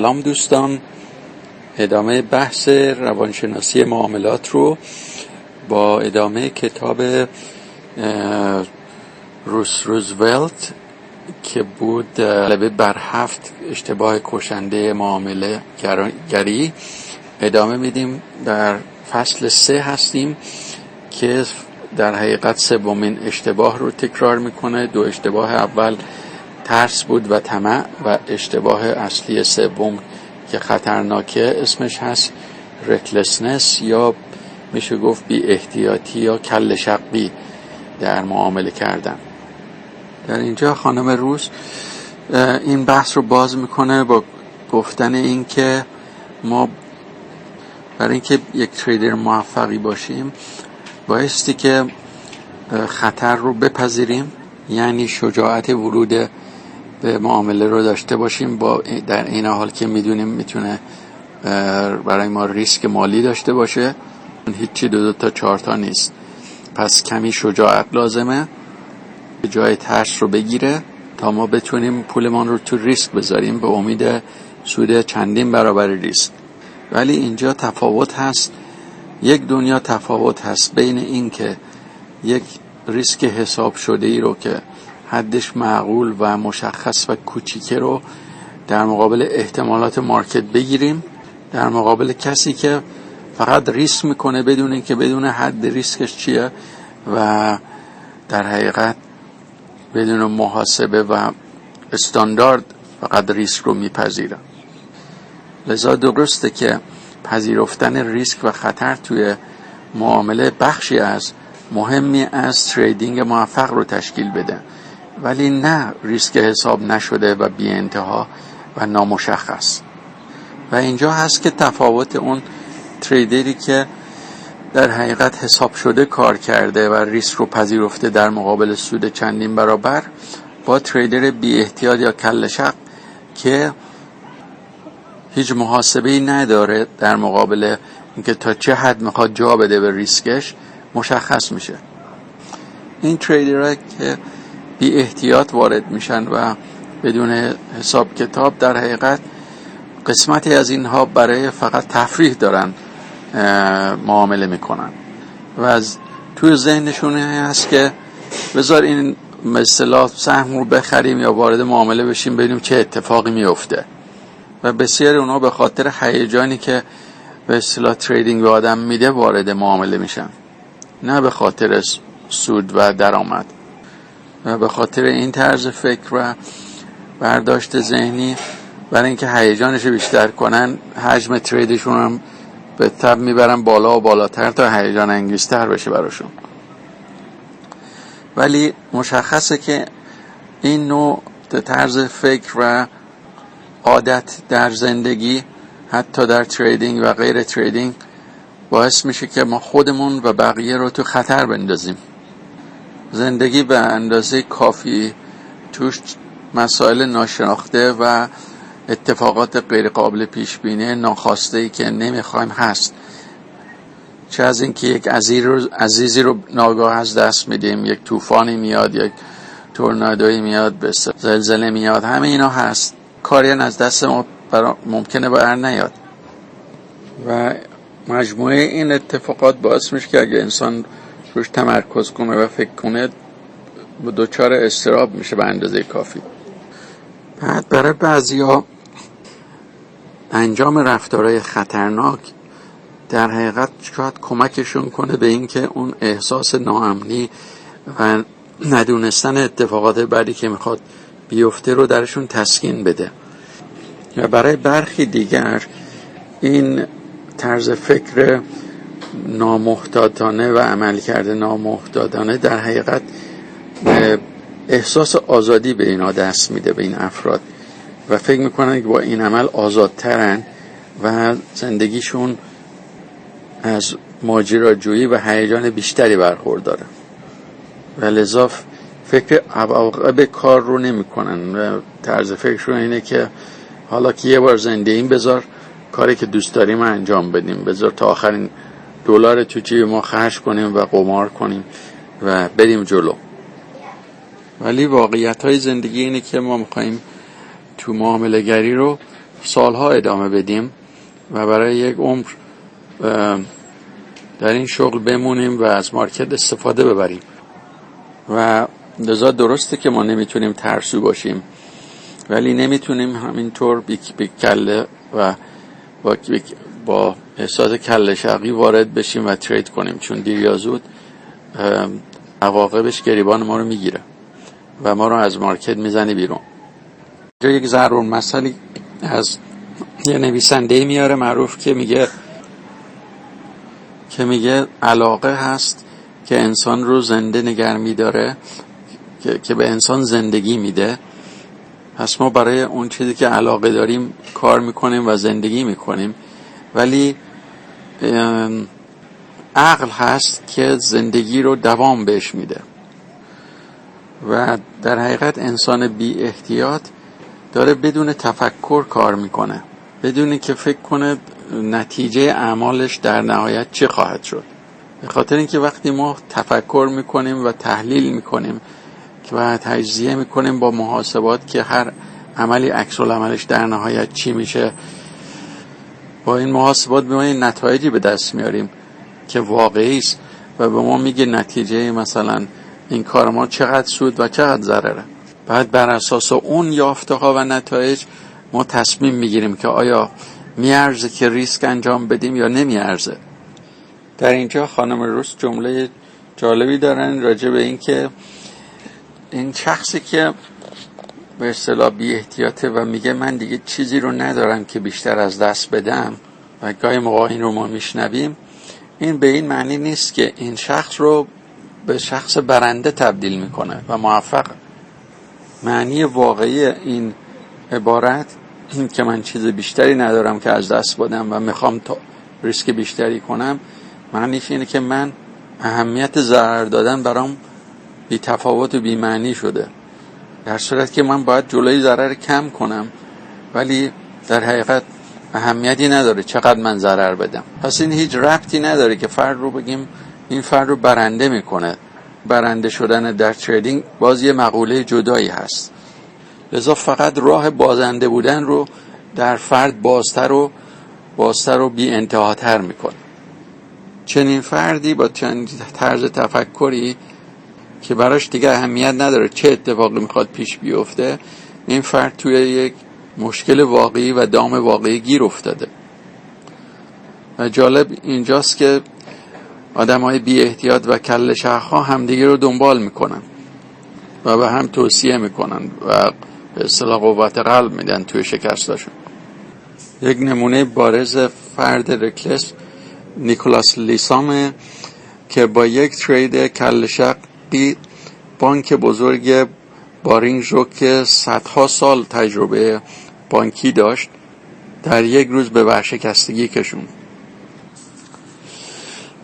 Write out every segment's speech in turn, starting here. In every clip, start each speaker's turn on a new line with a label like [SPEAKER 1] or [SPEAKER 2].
[SPEAKER 1] سلام دوستان، ادامه بحث روانشناسی معاملات رو با ادامه کتاب روزولت که بود غلبه بر 7 اشتباه کشنده معامله گری ادامه میدیم. در فصل 3 هستیم که در حقیقت سومین اشتباه رو تکرار میکنه. 2 اشتباه اول ترس بود و طمع و اشتباه اصلی سوم که خطرناکه اسمش هست رکلسنس یا میشه گفت بی احتیاطی یا کل شقی در معامله کردن. در اینجا خانم روز این بحث رو باز میکنه با گفتن این که ما برای اینکه یک تریدر موفقی باشیم بایستی که خطر رو بپذیریم، یعنی شجاعت ورود به معامله رو داشته باشیم، با در این حال که میدونیم میتونه برای ما ریسک مالی داشته باشه. هیچی 2 تا 4 تا نیست، پس کمی شجاعت لازمه جای ترس رو بگیره تا ما بتونیم پولمان رو تو ریسک بذاریم به امید سود چندین برابر ریسک. ولی اینجا تفاوت هست، یک دنیا تفاوت هست بین این که یک ریسک حساب شده ای رو که حدش معقول و مشخص و کوچیکه رو در مقابل احتمالات مارکت بگیریم، در مقابل کسی که فقط ریسک میکنه بدون اینکه بدون حد ریسکش چیه و در حقیقت بدون محاسبه و استاندارد فقط ریسک رو میپذیره. لذا درسته که پذیرفتن ریسک و خطر توی معامله بخشی از مهمی از تریدینگ موفق رو تشکیل بده، ولی نه ریسک حساب نشده و بی انتها و نامشخص. و اینجا هست که تفاوت اون تریدری که در حقیقت حساب شده کار کرده و ریسک رو پذیرفته در مقابل سود چندین برابر با تریدر بی احتیاط یا کل شق که هیچ محاسبه‌ای نداره در مقابل اینکه تا چه حد میخواد جا بده به ریسکش مشخص میشه. این تریدرها که بی احتیاط وارد میشن و بدون حساب کتاب در حقیقت قسمتی از اینها برای فقط تفریح دارن معامله میکنن و از توی ذهنشون هست که بذار این مثلا سهم رو بخریم یا وارد معامله بشیم ببینیم چه اتفاقی میفته. و بسیار اونا به خاطر هیجانی که به اصطلاح تریدینگ به آدم میده وارد معامله میشن، نه به خاطر سود و درآمد. و به خاطر این طرز فکر و برداشت ذهنی برای اینکه هیجانش بیشتر کنن حجم تریدشون هم به تبع میبرن بالا و بالاتر تا هیجان انگیزتر بشه براشون. ولی مشخصه که این نوع طرز فکر و عادت در زندگی حتی در تریدینگ و غیر تریدینگ باعث میشه که ما خودمون و بقیه رو تو خطر بندازیم. زندگی به اندازه کافی توش مسائل ناشناخته و اتفاقات غیر قابل پیش بینی ناخواسته‌ای که نمیخوایم هست. چه از این که یک عزیزی رو ناگاه از دست میدیم، یک طوفانی میاد، یک تورنادویی میاد، زلزله میاد، همه اینا هست. کاری از دست ما ممکنه بر نیاد و مجموعه این اتفاقات باعث میشه که اگه انسان روش تمرکز کنه و فکر کنه دچار اضطراب میشه به اندازه کافی. بعد برای بعضیا انجام رفتارهای خطرناک در حقیقت شاید کمکشون کنه به این که اون احساس ناامنی و ندونستن اتفاقات بعدی که میخواد بیفته رو درشون تسکین بده. و برای برخی دیگر این طرز فکر نامحتاطانه و عملکرد نامحتاطانه در حقیقت احساس آزادی به اینا دست میده، به این افراد، و فکر میکنن که با این عمل آزادترن و زندگیشون از ماجراجویی و هیجان بیشتری برخورداره و لذا فکر عواقب کار رو نمیکنن و طرز فکرشون اینه که حالا که یه بار زنده این بذار کاری که دوست داریم انجام بدیم، بذار تا آخرین دلار تو جیب ما خرج کنیم و قمار کنیم و بریم جلو. ولی واقعیت های زندگی اینه که ما میخواییم تو معامله گری رو سالها ادامه بدیم و برای یک عمر در این شغل بمونیم و از مارکت استفاده ببریم. و لذا درسته که ما نمیتونیم ترسو باشیم، ولی نمیتونیم همینطور بیکله و با احساس کله شقی وارد بشیم و ترید کنیم، چون دیر یا زود عواقبش گریبان ما رو میگیره و ما رو از مارکت میزنه بیرون. اینجا یک ضرور مثالی از یه نویسنده میاره معروف که میگه علاقه هست که انسان رو زنده نگه میداره، که به انسان زندگی میده. پس ما برای اون چیزی که علاقه داریم کار میکنیم و زندگی میکنیم، ولی عقل هست که زندگی رو دوام بهش میده. و در حقیقت انسان بی احتیاط داره بدون تفکر کار میکنه، بدون که فکر کنه نتیجه اعمالش در نهایت چه خواهد شد. به خاطر اینکه وقتی ما تفکر میکنیم و تحلیل میکنیم و تجزیه میکنیم با محاسبات که هر عملی عکس العملش در نهایت چی میشه، با این محاسبات به ما این نتایجی به دست میاریم که واقعی است و به ما میگه نتیجه مثلا این کار ما چقدر سود و چقدر ضرره. بعد بر اساس اون یافته ها و نتایج ما تصمیم میگیریم که آیا میارزه که ریسک انجام بدیم یا نمیارزه. در اینجا خانم روس جمله جالبی دارن راجع به این که این شخصی که به اصطلاح بی احتیاطه و میگه من دیگه چیزی رو ندارم که بیشتر از دست بدم، و گاهی موقع این رو ما میشنویم، این به این معنی نیست که این شخص رو به شخص برنده تبدیل میکنه و موفق. معنی واقعی این عبارت این که من چیز بیشتری ندارم که از دست بدم و میخوام تا ریسک بیشتری کنم، معنیش اینه که من اهمیت ضرر دادن برام بی تفاوت و بی معنی شده، در صورت که من باید جلوی ضرر کم کنم، ولی در حقیقت اهمیتی نداره چقدر من ضرر بدم. پس این هیچ ربطی نداره که فرد رو بگیم این فرد رو برنده میکنه. برنده شدن در تریدینگ باز یه مقوله جدایی هست. لذا فقط راه بازنده بودن رو در فرد بازتر و بی انتهاتر میکنه. چنین فردی با چنین طرز تفکری که براش دیگه اهمیت نداره چه اتفاقی میخواد پیش بیفته، این فرد توی یک مشکل واقعی و دام واقعی گیر افتاده. و جالب اینجاست که آدمای بی احتیاط و کله شق‌ها همدیگه رو دنبال میکنن و به هم توصیه میکنن و به اصطلاح قوت قلب میدن توی شکستاشون. یک نمونه بارز فرد رکلس نیکولاس لیسامه که با یک ترید کله شقی بانک بزرگ بارینگ رو که صدها سال تجربه بانکی داشت در یک روز به ورشکستگی کشوند.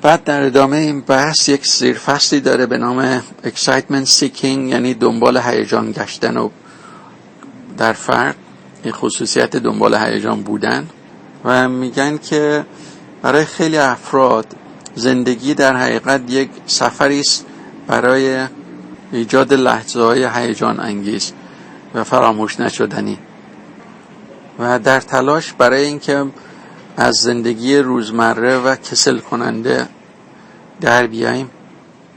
[SPEAKER 1] بعد در ادامه این بحث یک زیرفصلی داره به نام excitement seeking، یعنی دنبال هیجان گشتن و در فرد این خصوصیت دنبال هیجان بودن. و میگن که برای خیلی افراد زندگی در حقیقت یک سفری است برای ایجاد لحظه‌های هیجان انگیز و فراموش نشدنی و در تلاش برای اینکه از زندگی روزمره و کسل کننده در بیاییم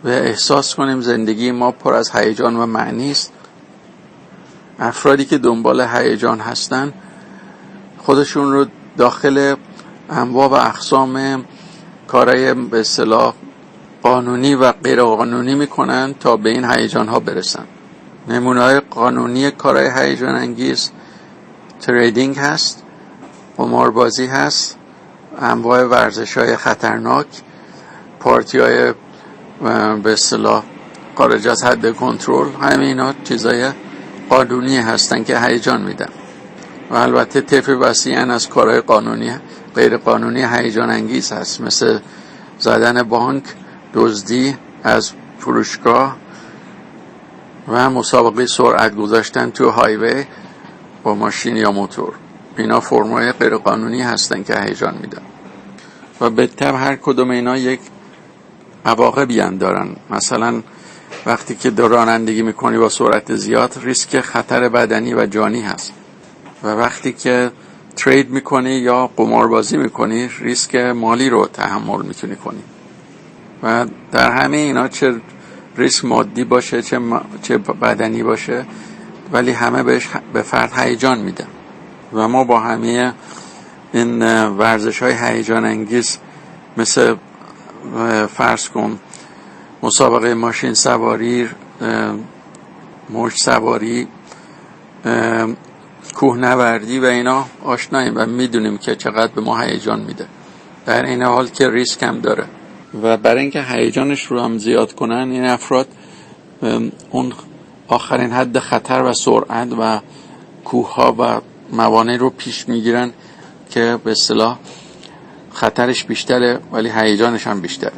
[SPEAKER 1] و احساس کنیم زندگی ما پر از هیجان و معنی است. افرادی که دنبال هیجان هستن خودشون رو داخل انواع و اقسام کارهای به اصطلاح قانونی و غیر قانونی میکنن تا به این هیجان ها برسن. نمونه‌های قانونی کارهای هیجان انگیز تریدینگ هست، قماربازی هست، انواع ورزش‌های خطرناک، پارتی‌های به اصطلاح خارج از حد کنترل، همه اینا چیزای قانونی هستن که هیجان میدن. و البته طیف وسیعی از کارهای قانونی غیر قانونی هیجان انگیز هست، مثل زدن بانک، دزدی از فروشگاه و مسابقه سرعت گذاشتن تو هایوی با ماشین یا موتور. اینا فرم‌های غیر قانونی هستن که هیجان میدن و به طبع هر کدوم اینا یک عواقبی دارن. مثلا وقتی که رانندگی میکنی با سرعت زیاد ریسک خطر بدنی و جانی هست و وقتی که ترید میکنی یا قماربازی میکنی ریسک مالی رو تحمل میتونی کنی و در همه اینا چه ریسک مادی باشه چه بدنی باشه ولی همه بهش به فرد هیجان میدن و ما با همه این ورزش های هیجان انگیز مثل فرض کن مسابقه ماشین سواری، موج سواری، کوهنوردی و اینا آشناییم و میدونیم که چقدر به ما هیجان میده، در این حال که ریسک هم داره و برای اینکه هیجانش رو هم زیاد کنن این افراد اون آخرین حد خطر و سرعت و کوه‌ها و موانع رو پیش میگیرن که به اصطلاح خطرش بیشتره ولی هیجانش هم بیشتره.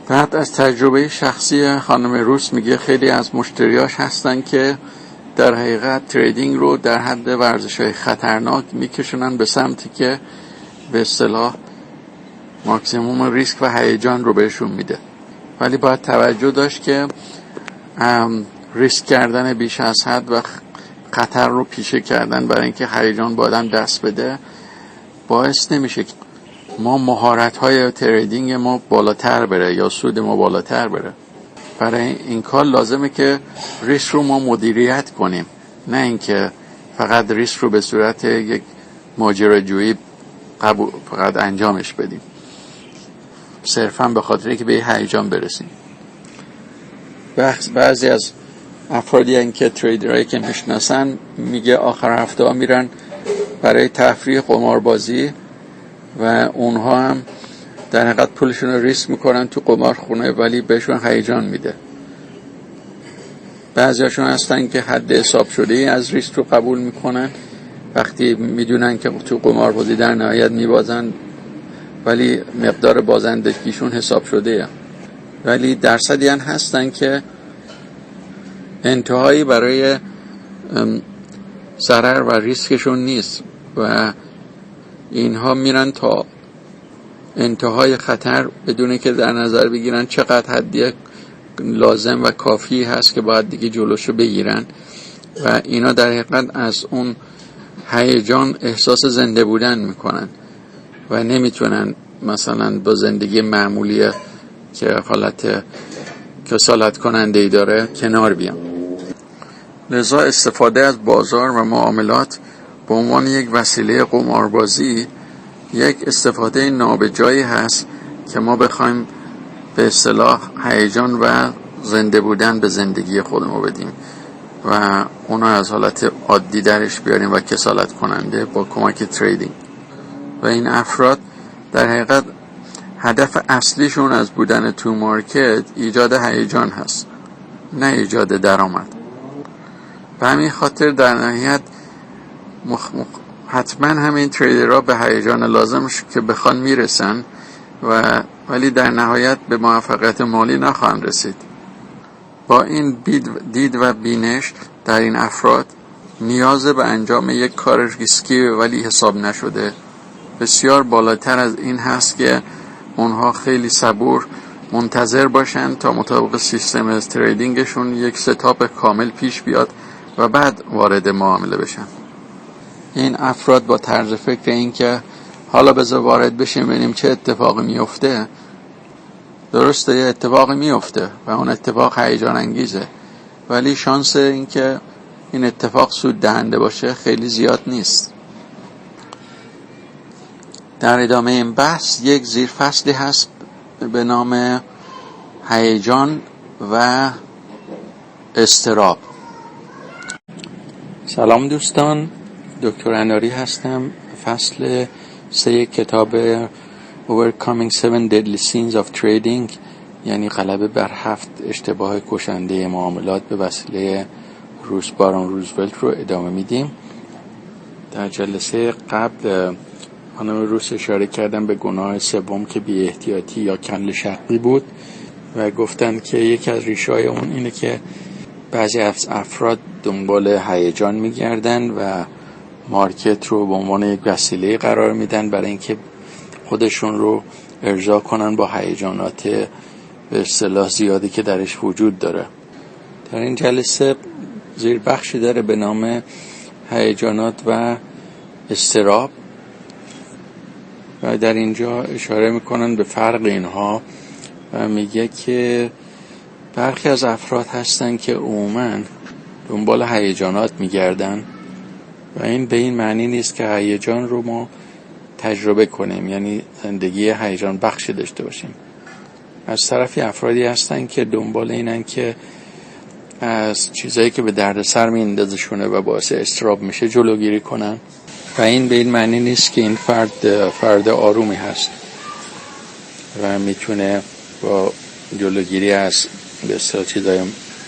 [SPEAKER 1] بعد از تجربه شخصی خانم روس میگه خیلی از مشتریاش هستن که در حقیقت تریدینگ رو در حد ورزش‌های خطرناک میکشونن به سمتی که به اصطلاح ماکسیموم ریسک و هیجان رو بهشون میده، ولی باید توجه داشت که ریسک کردن بیش از حد و خطر رو پیشه کردن برای اینکه هیجان با آدم دست بده باعث نمیشه که ما مهارت‌های تریدینگ ما بالاتر بره یا سود ما بالاتر بره. برای این کار لازمه که ریسک رو ما مدیریت کنیم، نه اینکه فقط ریسک رو به صورت یک ماجراجویی فقط انجامش بدیم صرفا به خاطر که به هیجان برسیم. بعضی از افرادی که تریدرایی که میشناسن میگه آخر هفته ها میرن برای تفریح قماربازی و اونها هم در حقیقت پولشون رو ریسک میکنن تو قمارخونه ولی بهشون هیجان میده. بعضیاشون هستن که حد حساب شده ای از ریسک رو قبول میکنن وقتی میدونن که تو قماربازی در نهایت میبازن ولی مقدار بازندگیشون حساب شده ای. ولی درصدی هستن که انتهایی برای ضرر و ریسکشون نیست و اینها میرن تا انتهای خطر بدون که در نظر بگیرن چقدر حدی لازم و کافی هست که باید دیگه جلوشو بگیرن و اینا در حقیقت از اون هیجان احساس زنده بودن میکنن و نمیتونن مثلا با زندگی معمولی که حالت کسالت کننده ای داره کنار بیان. لذا استفاده از بازار و معاملات به عنوان یک وسیله قماربازی یک استفاده نابجایی هست که ما بخوایم به اصطلاح هیجان و زنده بودن به زندگی خودمون بدیم و اونو از حالت عادی درش بیاریم و کسالت کننده با کمک تریدینگ. و این افراد در حقیقت هدف اصلیشون از بودن تو مارکت ایجاد هیجان هست، نه ایجاد درآمد. به همین خاطر در نهایت حتما همین تریدرها به هیجان لازمش که بخوان میرسن ولی در نهایت به موفقیت مالی نخواهند رسید. با این دید و بینش در این افراد نیاز به انجام یک کار ریسکی ولی حساب نشده بسیار بالاتر از این هست که اونها خیلی صبور منتظر باشن تا مطابق سیستم تریدینگشون یک ستاپ کامل پیش بیاد و بعد وارد معامله بشن. این افراد با طرز فکر این که حالا بذار وارد بشیم ببینیم چه اتفاقی میفته، درسته یه اتفاقی میفته و اون اتفاق هیجان انگیزه ولی شانس این که این اتفاق سود دهنده باشه خیلی زیاد نیست. در ادامه این بحث یک زیرفصلی هست به نام هیجان و اضطراب. سلام دوستان، دکتر اناری هستم. فصل 3 کتاب Overcoming 7 Deadly Sins of Trading یعنی غلبه بر 7 اشتباه کشنده معاملات به وسیله بارون روزولت رو ادامه میدیم. در جلسه قبل خانم روس اشاره کردن به گناه سوم که بی احتیاطی یا کل شقی بود و گفتن که یکی از ریشه‌های اون اینه که بعضی از افراد دنبال هیجان میگردن و مارکت رو به عنوان یک وسیله قرار میدن برای اینکه خودشون رو ارضا کنن با هیجانات به اصطلاح زیادی که درش وجود داره. در این جلسه زیر بخشی داره به نام هیجانات و اضطراب و در اینجا اشاره میکنن به فرق اینها و میگه که برخی از افراد هستن که عموماً دنبال هیجانات میگردن و این به این معنی نیست که هیجان رو ما تجربه کنیم، یعنی زندگی هیجان بخشی داشته باشیم. از طرفی افرادی هستن که دنبال اینن که از چیزایی که به دردسر میندازشونه و باعث اضطراب میشه جلوگیری کنن و این به این معنی نیست که این فرد آرومی هست و میتونه با جلوگیری از به اصطلاح چیزای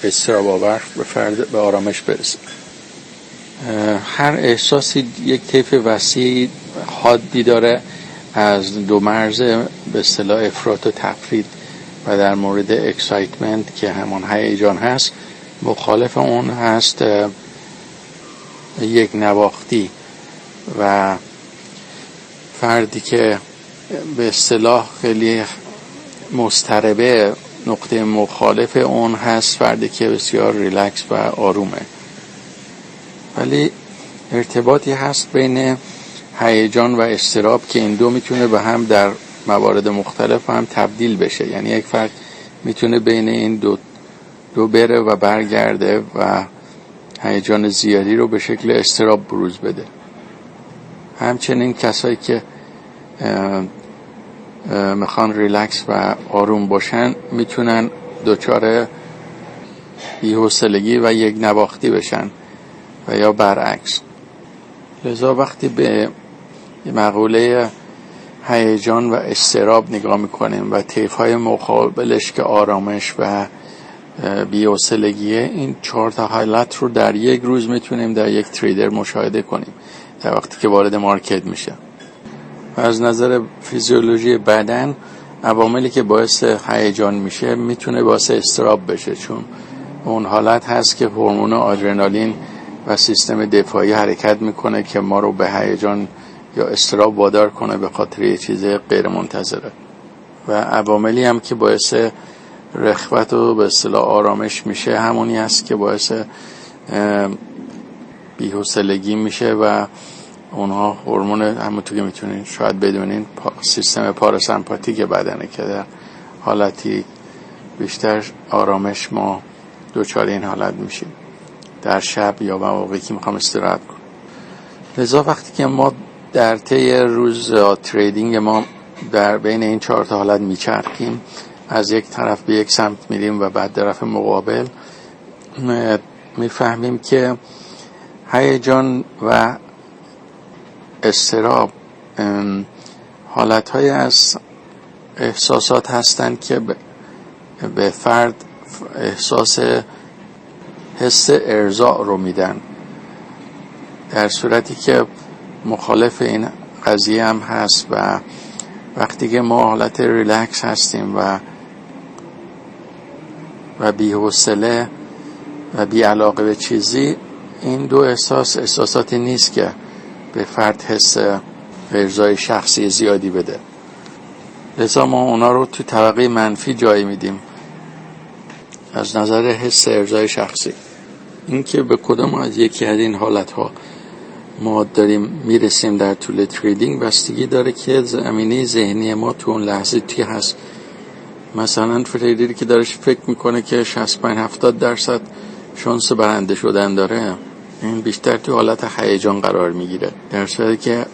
[SPEAKER 1] اضطراب آور به آرامش برسه. هر احساسی یک طیف وسیع حادی داره از دو مرز به اصطلاح افراط و تفرید و در مورد اکسایتمنت که همان هیجان هست مخالف اون هست یک نواختی و فردی که به اصطلاح خیلی مضطربه نقطه مخالف اون هست فردی که بسیار ریلکس و آرومه. ولی ارتباطی هست بین هیجان و اضطراب که این دو میتونه به هم در موارد مختلف هم تبدیل بشه، یعنی یک فرد میتونه بین این دو بره و برگرده و هیجان زیادی رو به شکل اضطراب بروز بده. همچنین کسایی که میخوان ریلکس و آروم باشن میتونن دچار بی‌حوصلگی و یک نواختی بشن و یا برعکس. لذا وقتی به مقوله هیجان و اضطراب نگاه میکنیم و طیف‌های مقابلش که آرامش و بی‌حوصلگیه، این 4 حالت رو در یک روز میتونیم در یک تریدر مشاهده کنیم در وقتی که وارد مارکت میشه. و از نظر فیزیولوژی بدن عواملی که باعث هیجان میشه میتونه باعث اضطراب بشه، چون اون حالت هست که هورمون آدرنالین و سیستم دفاعی حرکت میکنه که ما رو به هیجان یا اضطراب وادار کنه به خاطر یه چیز غیر منتظره. و عواملی هم که باعث رخوت و به اصطلاح آرامش میشه همونی هست که باعث بی‌حوصلگی میشه و اونها هورمون همونطور که میتونین شاید بدونین سیستم پاراسمپاتیک بدنه که در حالتی بیشتر آرامش ما دوچار این حالت میشیم در شب یا مواقعی که میخوام استراحت کنم. لذا وقتی که ما در طی روز تریدینگ ما در بین این 4 حالت میچرخیم، از یک طرف به یک سمت میریم و بعد طرف مقابل، میفهمیم که هیجان و اضطراب حالت‌های از احساسات هستند که به فرد حس ارضاء رو میدن، در صورتی که مخالف این قضیه هم هست و وقتی که ما حالت ریلکس هستیم و بی‌حوصله و بی‌علاقه به چیزی، این دو احساساتی نیست که به فرد حس ارضای شخصی زیادی بده. لذا ما اونا رو تو طبقه منفی جای میدیم از نظر حس ارضای شخصی. این که به کدام از یکی از این حالتها ما داریم میرسیم در طول تریدینگ بستگی داره که زمینه ذهنی ما تو اون لحظه چی هست. مثلا تریدری که دارش فکر میکنه که 65-70% شانس برنده شدن داره، این بیشتر تو حالت هیجان قرار میگیره، در صورتی که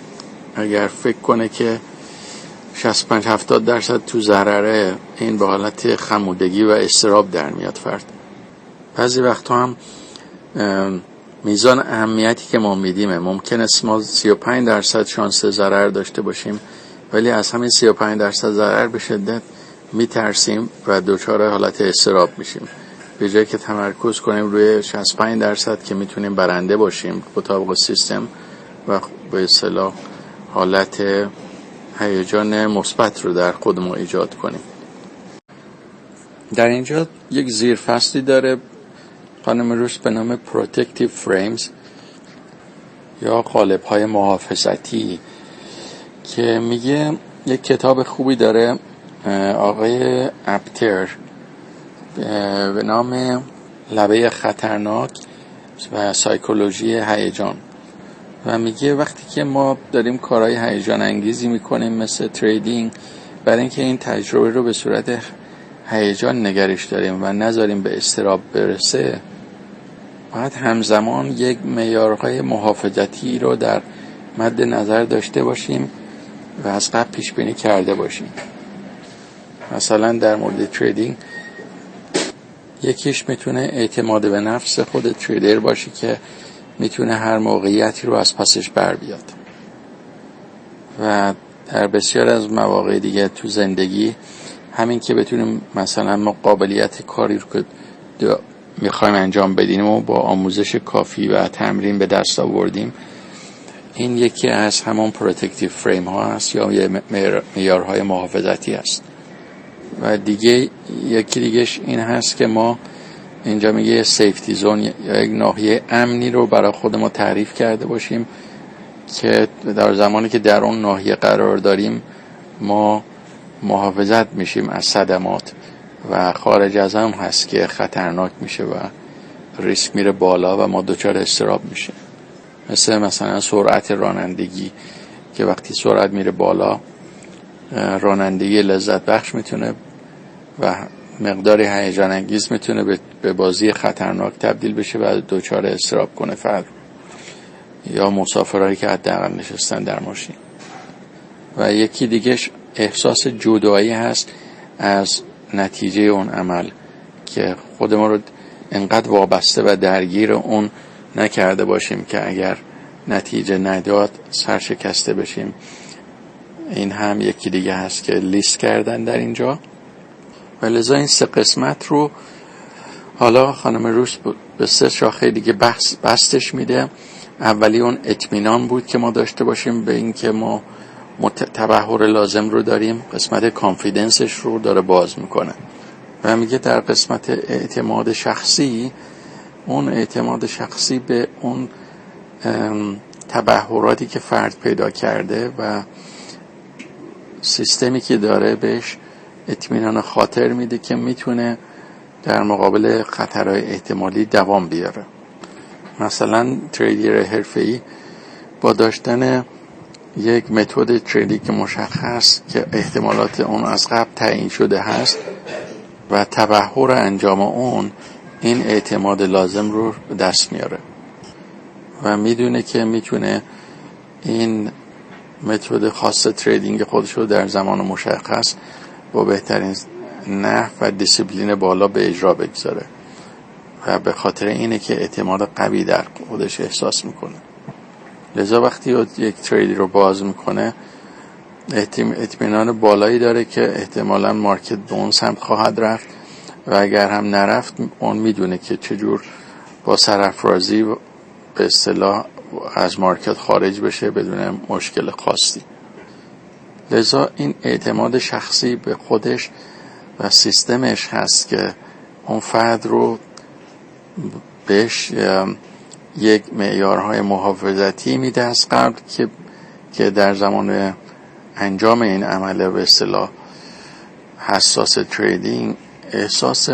[SPEAKER 1] اگر فکر کنه که 65-70% تو ضرره، این به حالت خمودگی و اضطراب در میاد فرد. بعضی وقتا هم میزان اهمیتی که ما میدیم ممکنه ما 35% شانس ضرر داشته باشیم، ولی از همین 35% ضرر به شدت میترسیم و دچار حالت اضطراب میشیم، به جای که تمرکز کنیم روی 65% که میتونیم برنده باشیم مطابق سیستم و به اصطلاح حالت هیجان مثبت رو در خود ما ایجاد کنیم. در اینجا یک زیرفصلی داره خانم روس به نام Protective Frames یا قالب‌های محافظتی که میگه یک کتاب خوبی داره آقای اپتر به نام لبه خطرناک و سایکولوژی هیجان. و میگه وقتی که ما داریم کارهای هیجان انگیزی میکنیم مثل تریدینگ، برای اینکه این تجربه رو به صورت هیجان نگرش داریم و نذاریم به اضطراب برسه، باید همزمان یک معیارهای محافظتی رو در مد نظر داشته باشیم و از قبل پیش بینی کرده باشیم. مثلا در مورد تریدینگ یکیش میتونه اعتماد به نفس خود تریدر باشه که میتونه هر موقعیتی رو از پسش بر بیاد. و در بسیار از مواقع دیگه تو زندگی همین که بتونیم مثلا ما قابلیت کاری رو که میخوایم انجام بدیم و با آموزش کافی و تمرین به دست آوردیم، این یکی از همون پروتکتیو فریم ها هست یا معیارهای محافظتی هست. و دیگه یکی دیگهش این هست که ما اینجا میگه سیفتی زون یا یک ناحیه امنی رو برای خود ما تعریف کرده باشیم که در زمانی که در اون ناحیه قرار داریم ما محافظت میشیم از صدمات و خارج از هم هست که خطرناک میشه و ریسک میره بالا و ما دچار اضطراب میشه. مثلا سرعت رانندگی که وقتی سرعت میره بالا رانندگی لذت بخش میتونه و مقداری هیجان انگیز میتونه به بازی خطرناک تبدیل بشه و دچار اضطراب کنه فرد یا مسافرایی که حداقل نشستن در ماشین. و یکی دیگهش احساس جدایی هست از نتیجه اون عمل که خود ما رو انقدر وابسته و درگیر اون نکرده باشیم که اگر نتیجه نداد سرشکسته بشیم. این هم یکی دیگه هست که لیست کردن در اینجا. و لذا این 3 قسمت رو حالا خانم روس به 3 شاخه دیگه بستش میده. اولی اون اطمینان بود که ما داشته باشیم به این که ما تبحر لازم رو داریم. قسمت کانفیدنسش رو داره باز میکنه و میگه در قسمت اعتماد شخصی، اون اعتماد شخصی به اون تبحراتی که فرد پیدا کرده و سیستمی که داره بهش اطمینان خاطر میده که میتونه در مقابل خطرهای احتمالی دوام بیاره. مثلا تریدر حرفه‌ای با داشتن یک متد تریدینگ مشخص که احتمالات اون از قبل تعیین شده هست و تبحر انجام اون این اعتماد لازم رو به دست میاره و میدونه که میتونه این متد خاص تریدینگ خودش رو در زمان مشخص با بهترین نحو و دیسیپلین بالا به اجرا بگذاره و به خاطر اینه که اعتماد قوی در خودش احساس میکنه. لذا وقتی یک تریدی رو باز میکنه اطمینان بالایی داره که احتمالاً مارکت به اون سمت خواهد رفت و اگر هم نرفت اون میدونه که چجور با سرافرازی به اصطلاح از مارکت خارج بشه بدون مشکل خاصی. لذا این اعتماد شخصی به خودش و سیستمش هست که اون فرد رو بهش یک معیارهای محافظتی میده از قبل که در زمان انجام این عمل به اصطلاح حساس تریدینگ احساس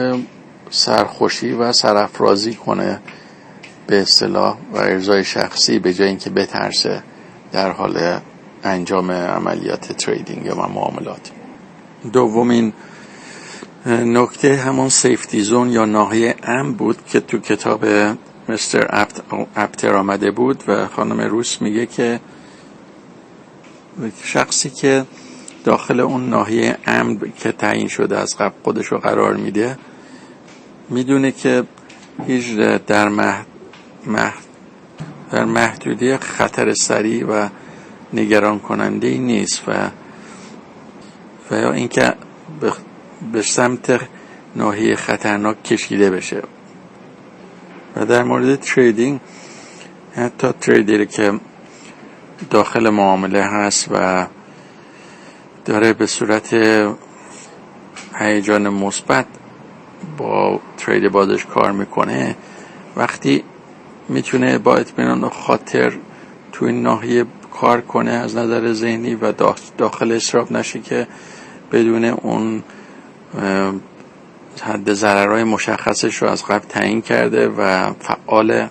[SPEAKER 1] سرخوشی و سرافرازی کنه به اصطلاح و ارضای شخصی به جای اینکه بترسه در حال انجام عملیات تریدینگ یا معاملات. دومین نکته همون سیفتی زون یا ناحیه امن بود که تو کتاب مستر اپتر آمده بود و خانم روس میگه که شخصی که داخل اون ناحیه امن که تعیین شده از قبل خودش رو قرار میده میدونه که هیچ در محدودی خطر سریع و نگران کننده ای نیست و یا اینکه به سمت ناحیه خطرناک کشیده بشه. و در مورد تریدینگ حتی تریدری که داخل معامله هست و داره به صورت هیجان مثبت با ترید بازش کار میکنه وقتی میتونه با اطمینان خاطر تو این ناحیه کار کنه از نظر ذهنی و داخل اضطراب نشه که بدون اون حد ضررهای مشخصش رو از قبل تعیین کرده و فعال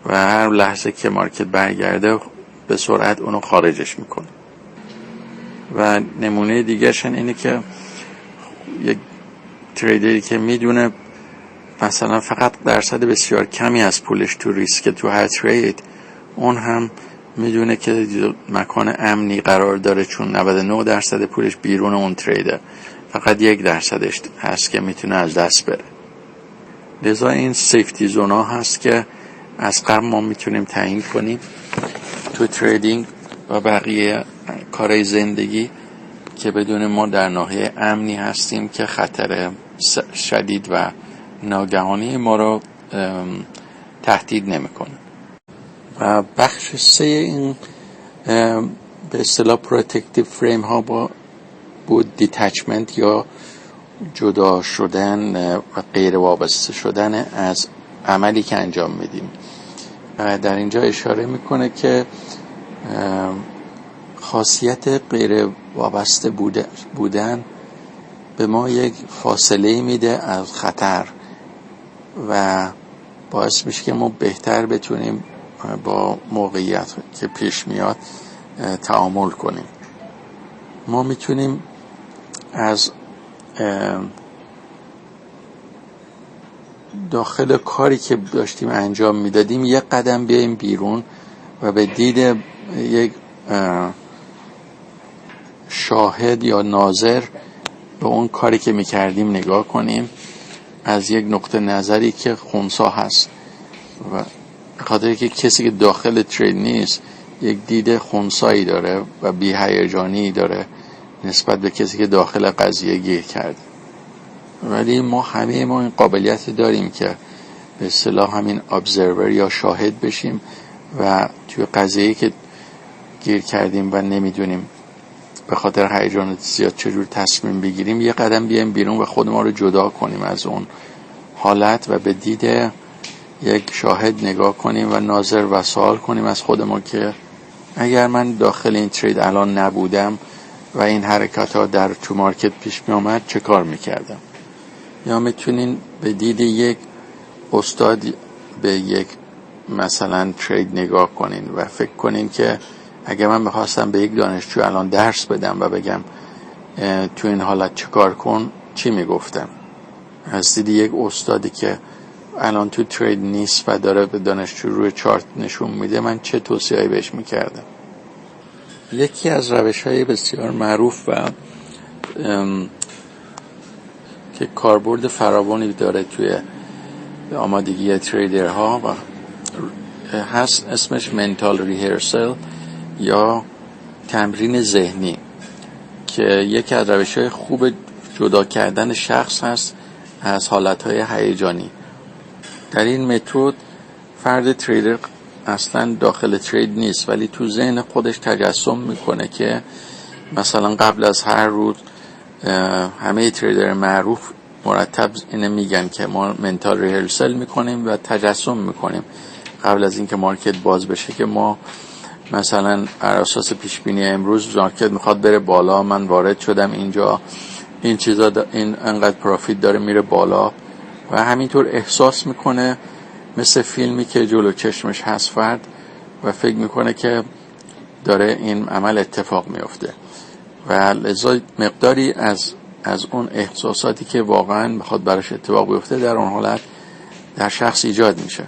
[SPEAKER 1] و هر لحظه که مارکت برگرده به سرعت اونو خارجش میکنه. و نمونه دیگرشن اینه که یک تریدری که میدونه مثلا فقط درصد بسیار کمی از پولش تو ریسک تو هر ترید، اون هم میدونه که مکان امنی قرار داره، چون 99% پولش بیرون اون تریده، فقط 1% هست که میتونه از دست بره. لذا این سیفتی زونا هست که از قبل ما میتونیم تعیین کنیم تو تریدینگ و بقیه کارهای زندگی که بدونیم ما در ناحیه امنی هستیم که خطر شدید و ناگهانی ما رو تهدید نمیکنه. و بخش 3 این به اصطلاح پروتکتیو فریم ها بود دیتچمنت یا جدا شدن و غیر وابسته شدن از عملی که انجام میدیم. در اینجا اشاره میکنه که خاصیت غیر وابسته بودن به ما یک فاصله میده از خطر و باعث میشه که ما بهتر بتونیم با موقعیت که پیش میاد تعامل کنیم. ما میتونیم از داخل کاری که داشتیم انجام میدادیم یک قدم بیاییم بیرون و به دید یک شاهد یا ناظر به اون کاری که میکردیم نگاه کنیم از یک نقطه نظری که خنثی هست، و خاطر که کسی که داخل ترید نیست یک دید خنثی داره و بی هیجانی داره نسبت به کسی که داخل قضیه گیر کرده. ولی ما همه این قابلیت داریم که به اصطلاح همین ابزرور یا شاهد بشیم و توی قضیه‌ای که گیر کردیم و نمیدونیم به خاطر هیجان زیاد چجور تصمیم بگیریم، یه قدم بیایم بیرون و خود ما رو جدا کنیم از اون حالت و به دید یک شاهد نگاه کنیم و ناظر و سوال کنیم از خود ما که اگر من داخل این ترید الان نبودم و این حرکت ها در تو مارکت پیش می آمد چه کار میکردم. یا میتونین به دید یک استاد به یک مثلا ترید نگاه کنین و فکر کنین که اگر من بخواستم به یک دانشجو الان درس بدم و بگم تو این حالت چه کار کن، چی میگفتم؟ از دید یک استادی که الان تو ترید نیست و داره به دانشجو روی چارت نشون میده، من چه توصیه‌ای بهش میکردم؟ یکی از روش‌های بسیار معروف و که کاربرد فراوانی داره توی آمادگی تریدرها و هست اسمش منتال ریهرسل یا تمرین ذهنی، که یکی از روش‌های خوب جدا کردن شخص هست از حالتهای هیجانی. در این متد فرد تریدر اصلا داخل ترید نیست ولی تو ذهن خودش تجسم میکنه که مثلا قبل از هر روز همه تریدر معروف مرتب اینه میگن که ما منتال ریهرسل میکنیم و تجسم میکنیم قبل از اینکه مارکت باز بشه که ما مثلا بر اساس پیش بینی امروز مارکت میخواد بره بالا، من وارد شدم اینجا، این چیزا این انقدر پروفیت داره میره بالا و همینطور احساس میکنه مثل فیلمی که جلو چشمش هست فرد و فکر میکنه که داره این عمل اتفاق میفته و لذا مقداری از اون احساساتی که واقعا میخواد براش اتفاق بیفته در اون حالت در شخص ایجاد میشه.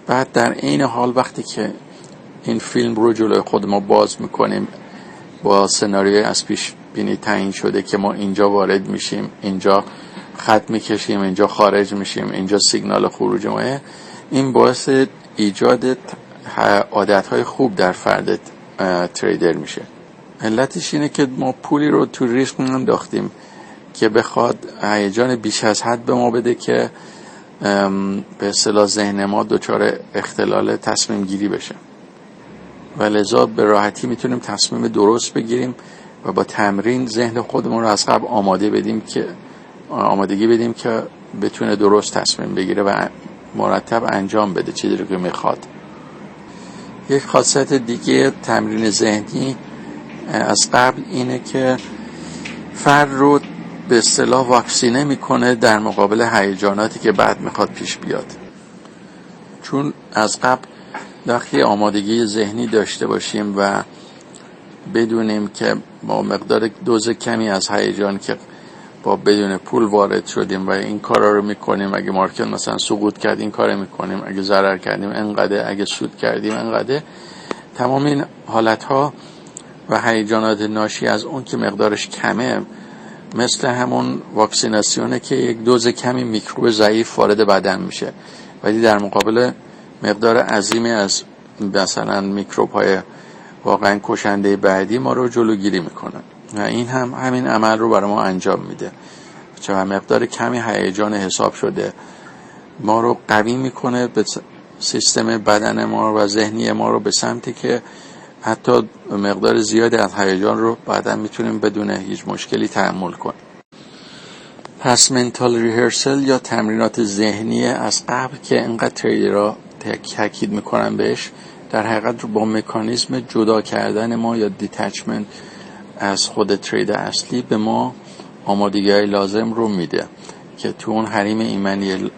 [SPEAKER 1] بعد در این حال وقتی که این فیلم رو جلوی خود ما باز میکنیم با سناریوی از پیش بینی تعیین شده که ما اینجا وارد میشیم، اینجا خط میکشیم، اینجا خارج میشیم، اینجا سیگنال خروج ماه، این باعث ایجاد عادتهای خوب در فرد تریدر میشه. علتش اینه که ما پولی رو تو ریسک انداختیم که بخواد هیجان بیش از حد به ما بده که به اصطلاح ذهن ما دچار اختلال تصمیم گیری بشه و لذا به راحتی میتونیم تصمیم درست بگیریم و با تمرین ذهن خودمون رو از قبل آمادگی بدیم که بتونه درست تصمیم بگیره و مرتب انجام بده چیزی رو که میخواد. یک خاصیت دیگه تمرین ذهنی از قبل اینه که فرد رو به اصطلاح واکسینه میکنه در مقابل هیجاناتی که بعد میخواد پیش بیاد. چون از قبل وقتی آمادگی ذهنی داشته باشیم و بدونیم که با مقدار دوز کمی از هیجان که با بدون پول وارد شدیم و این کارا رو میکنیم، اگه مارکت مثلا سقوط کرد این کارو میکنیم، اگه ضرر کردیم انقدر، اگه سود کردیم انقدر، تمام این حالتها و هیجانات ناشی از اون که مقدارش کمه مثل همون واکسیناسیونه که یک دوز کمی میکروب ضعیف وارد بدن میشه، ولی در مقابل مقدار عظیمی از مثلا میکروب های واقعا کشنده بعدی ما رو جلوگیری میکنه و این همین عمل رو برای ما انجام میده. چون مقدار کمی هیجان حساب شده ما رو قوی میکنه به سیستم بدن ما و ذهنی ما رو به سمتی که حتی مقدار زیادی از هیجان رو بعدا میتونیم بدون هیچ مشکلی تحمل کنیم. پس منتال ریهرسل یا تمرینات ذهنی از قبل که اینقدر تریدرها تاکید میکنن بهش، در حقیقت رو با مکانیزم جدا کردن ما یا دیتچمنت از خود ترید اصلی به ما آمادگی‌های لازم رو میده که تو اون حریم ایمنی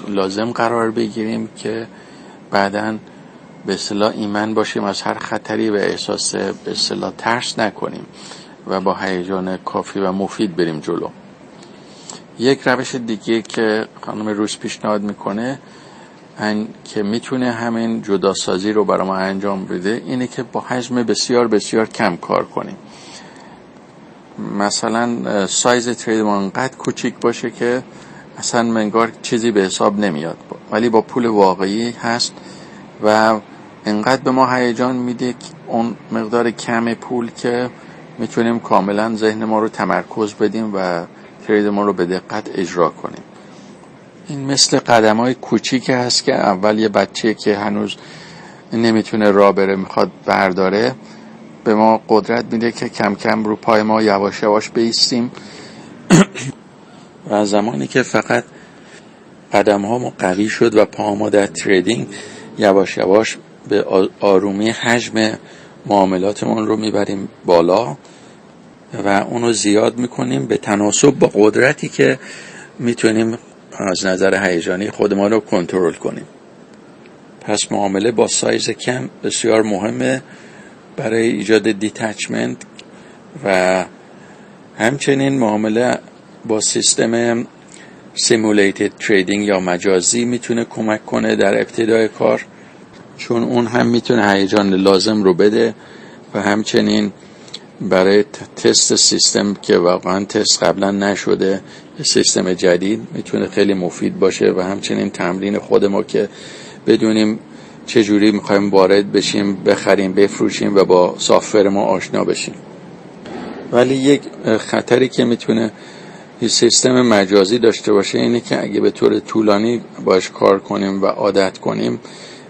[SPEAKER 1] لازم قرار بگیریم که بعداً به اصطلاح ایمن باشیم از هر خطری و احساس به اصطلاح ترس نکنیم و با هیجان کافی و مفید بریم جلو. یک روش دیگه که خانم روز پیشنهاد میکنه که میتونه همین جداسازی رو برای ما انجام بده اینه که با حجم بسیار بسیار کم کار کنیم. مثلا سایز ترید ما انقدر کوچیک باشه که اصلا منگار چیزی به حساب نمیاد، ولی با پول واقعی هست و انقدر به ما هیجان میده که اون مقدار کم پول که میتونیم کاملا ذهن ما رو تمرکز بدیم و ترید ما رو به دقت اجرا کنیم. این مثل قدم‌های کوچیک هست که اول یه بچه که هنوز نمیتونه راه بره میخواد برداره، به ما قدرت میده که کم کم رو پای ما یواش یواش بایستیم و زمانی که فقط قدم ما قوی شد و پاهامون در تریدینگ یواش یواش به آرومی حجم معاملاتمون رو میبریم بالا و اونو زیاد میکنیم به تناسب با قدرتی که میتونیم از نظر هیجانی خودمان رو کنترل کنیم. پس معامله با سایز کم بسیار مهمه برای ایجاد دیتچمنت و همچنین معامله با سیستم سیمولیتد تریدینگ یا مجازی میتونه کمک کنه در ابتدای کار، چون اون هم میتونه هیجان لازم رو بده و همچنین برای تست سیستم که واقعا تست قبلا نشده سیستم جدید میتونه خیلی مفید باشه و همچنین تمرین خود ما که بدونیم چجوری میخوایم وارد بشیم، بخریم، بفروشیم و با سافر ما آشنا بشیم. ولی یک خطری که میتونه این سیستم مجازی داشته باشه اینه که اگه به طور طولانی باش کار کنیم و عادت کنیم،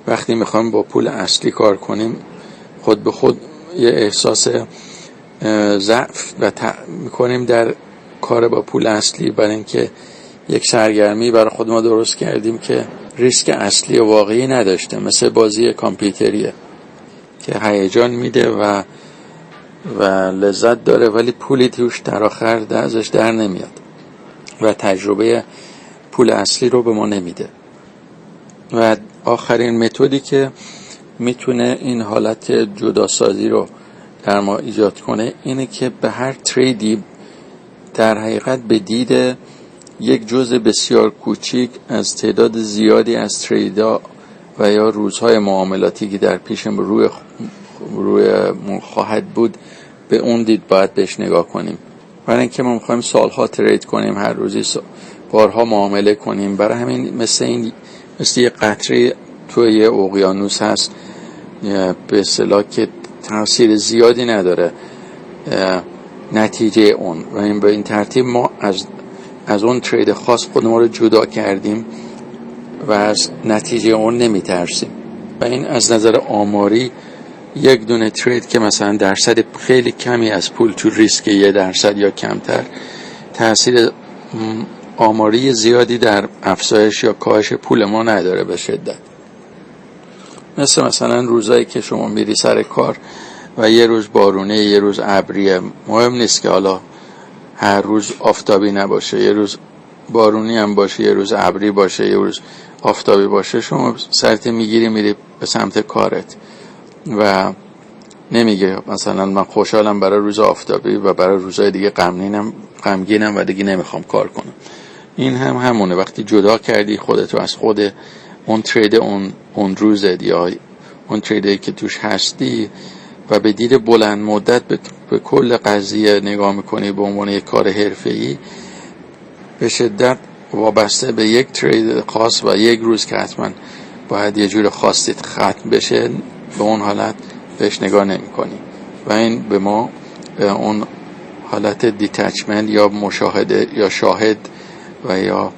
[SPEAKER 1] وقتی میخوایم با پول اصلی کار کنیم خود به خود یه احساس ضعف میکنیم در کار با پول اصلی، برای اینکه یک سرگرمی برای خود ما درست کردیم که ریسک اصلی و واقعی نداشته، مثل بازی کامپیوتریه که هیجان میده و لذت داره ولی پولی توش در آخر ازش در نمیاد و تجربه پول اصلی رو به ما نمیده. و آخرین متدی که میتونه این حالت جداسازی رو در ما ایجاد کنه اینه که به هر تریدی در حقیقت به دید یک جزء بسیار کوچیک از تعداد زیادی از تریدا و یا روزهای معاملاتی که در پیشم روی خواهد بود به اون دید باید بهش نگاه کنیم. برای اینکه ما میخوایم سالها ترید کنیم، هر روزی بارها معامله کنیم، برای همین مثل یه قطره توی یه اقیانوس هست به اصطلاح که تاثیر زیادی نداره نتیجه اون، و این به این ترتیب ما از اون ترید خاص خودمون رو جدا کردیم و از نتیجه اون نمیترسیم. و این از نظر آماری یک دونه ترید که مثلا درصد خیلی کمی از پول تو ریسک 1% یا کمتر تاثیر آماری زیادی در افزایش یا کاهش پول ما نداره به شدت. مثلا روزایی که شما میری سر کار و یه روز بارونه یه روز ابریه، مهم نیست که حالا هر روز آفتابی نباشه، یه روز بارونی هم باشه، یه روز ابری باشه، یه روز آفتابی باشه شما سرت میگیری میری به سمت کارت و نمیگه مثلا من خوشحالم برای روز آفتابی و برای روزهای دیگه غمگینم و دیگه نمیخوام کار کنم. این همونه، وقتی جدا کردی خودتو از خود اون ترید اون روزت یا اون تریدی که توش هستی و به دید بلند مدت به کل قضیه نگاه میکنی به عنوان یک کار حرفه‌ای، به شدت وابسته به یک ترید خاص و یک روز که حتما باید یه جور خاصی ختم بشه، به اون حالت بهش نگاه نمی کنی و این به ما اون حالت دیتچمنت یا مشاهده یا شاهد و یا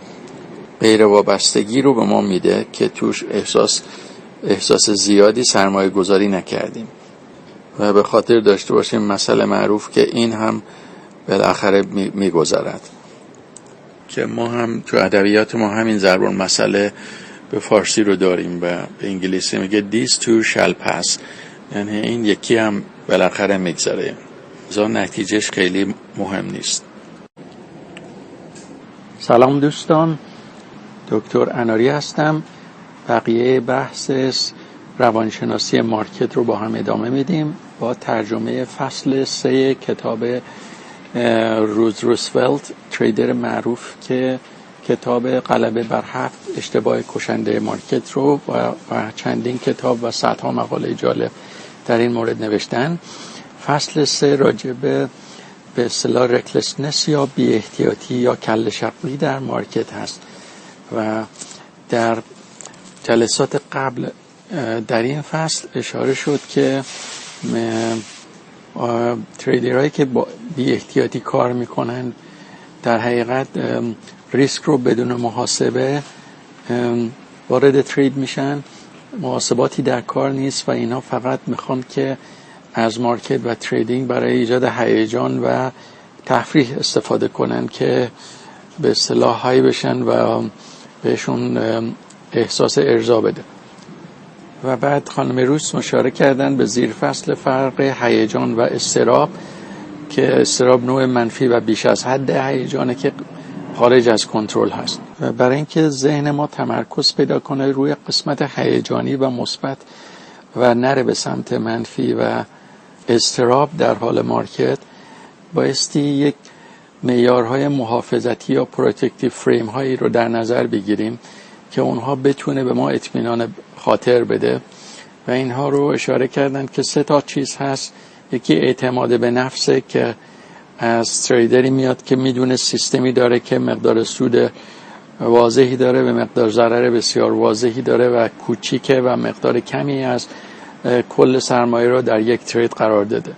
[SPEAKER 1] غیر وابستگی رو به ما میده که توش احساس زیادی سرمایه گذاری نکردیم و به خاطر داشته باشیم مسئله معروف که این هم بالاخره میگذرد، که ما هم تو ادبیات ما همین ضرب المثل به فارسی رو داریم و به انگلیسی میگه these too shall pass، یعنی این یکی هم بالاخره میگذره، لذا نتیجهش خیلی مهم نیست.
[SPEAKER 2] سلام دوستان، دکتر اناری هستم. بقیه بحث روانشناسی مارکت رو با هم ادامه میدیم با ترجمه فصل 3 کتاب روزولت، تریدر معروف، که کتاب غلبه بر 7 اشتباه کشنده مارکت رو و چندین کتاب و صدها مقاله جالب در این مورد نوشتن. فصل 3 راجع به اصطلاح رکلسنس یا بی احتیاطی یا کله شقی در مارکت هست و در جلسات قبل در این فصل اشاره شد که تریدرهایی که با بی احتیاطی کار میکنن در حقیقت ریسک رو بدون محاسبه وارد ترید میشن، محاسباتی در کار نیست و اینا فقط میخوان که از مارکت و تریدینگ برای ایجاد هیجان و تفریح استفاده کنن که به اصطلاح های بشن و بهشون احساس ارضا بده. و بعد خانم روس اشاره کردن به زیر فصل فرق هیجان و اضطراب، که اضطراب نوع منفی و بیش از حد هیجانه که خارج از کنترل هست و برای اینکه ذهن ما تمرکز پیدا کنه روی قسمت هیجانی و مثبت و نره به سمت منفی و اضطراب در حال مارکت، بایستی یک معیارهای محافظتی یا پروتکتیو فریم هایی رو در نظر بگیریم که اونها بتونه به ما اطمینان خاطر بده و اینها رو اشاره کردن که 3 چیز هست. یکی اعتماد به نفسه که از تریدری میاد که میدونه سیستمی داره که مقدار سود واضحی داره و مقدار ضرر بسیار واضحی داره و کوچیکه و مقدار کمی از کل سرمایه رو در یک ترید قرار داده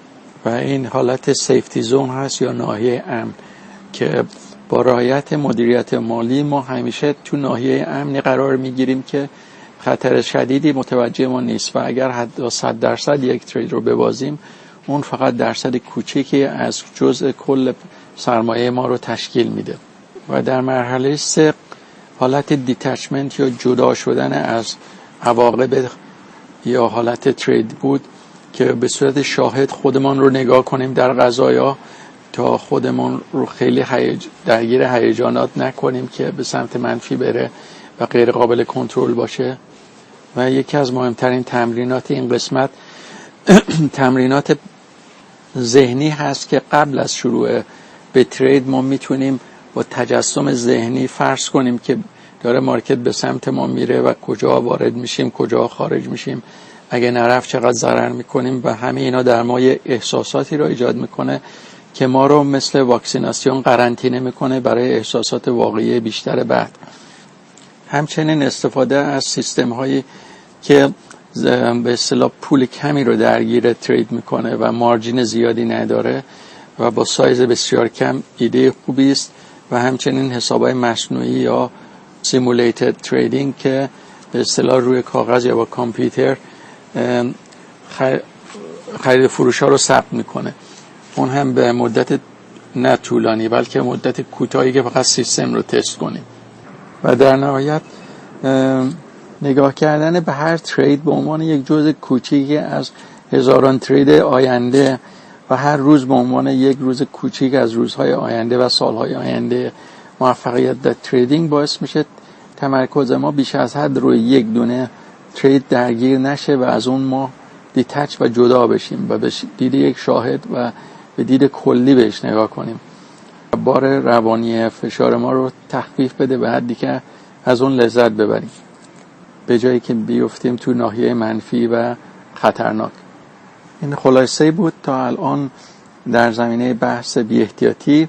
[SPEAKER 2] و این حالت سیفتی زون هست یا ناحیه امن، که با رعایت مدیریت مالی ما همیشه تو ناحیه امنی قرار میگیریم که خطر شدیدی متوجه ما نیست و اگر حتی 100% یک ترید رو ببازیم اون فقط درصد کوچیکی از جزء کل سرمایه ما رو تشکیل میده. و در مرحله 3 حالت دیتچمنت یا جدا شدن از عواقب یا حالت ترید بود که به صورت شاهد خودمان رو نگاه کنیم در قضایا تا خودمون رو خیلی درگیر هیجانات نکنیم که به سمت منفی بره و غیر قابل کنترل باشه. و یکی از مهمترین تمرینات این قسمت تمرینات ذهنی هست که قبل از شروع به ترید ما میتونیم با تجسم ذهنی فرض کنیم که داره مارکت به سمت ما میره و کجا وارد میشیم، کجا خارج میشیم، اگه نرفت چقدر ضرر میکنیم و همه اینا در ما یه احساساتی رو ایجاد میکنه که ما رو مثل واکسیناسیون قرنطینه میکنه برای احساسات واقعی بیشتر بعد. همچنین استفاده از سیستم هایی که به اصطلاح پول کمی رو درگیر ترید میکنه و مارجین زیادی نداره و با سایز بسیار کم ایده خوبی است و همچنین حسابای مصنوعی یا سیمولیتد تریدینگ که به اصطلاح روی کاغذ یا با کامپیوتر خرید فروش ها رو ثبت میکنه. اون هم به مدت نه طولانی بلکه مدت کوتاهی که فقط سیستم رو تست کنیم. و در نهایت نگاه کردن به هر ترید به عنوان یک جزء کوچیکی از هزاران ترید آینده و هر روز به عنوان یک روز کوچیک از روزهای آینده و سالهای آینده موفقیت در تریدینگ باعث میشه تمرکز ما بیش از حد روی یک دونه ترید درگیر نشه و از اون ما دیتچ و جدا بشیم و به دید یک شاهد و به دید کلی بهش نگاه کنیم. بار روانی فشار ما رو تخفیف بده به حدی که از اون لذت ببریم، به جایی که بیفتیم تو ناحیه منفی و خطرناک. این خلاصه بود تا الان در زمینه بحث بی احتیاطی.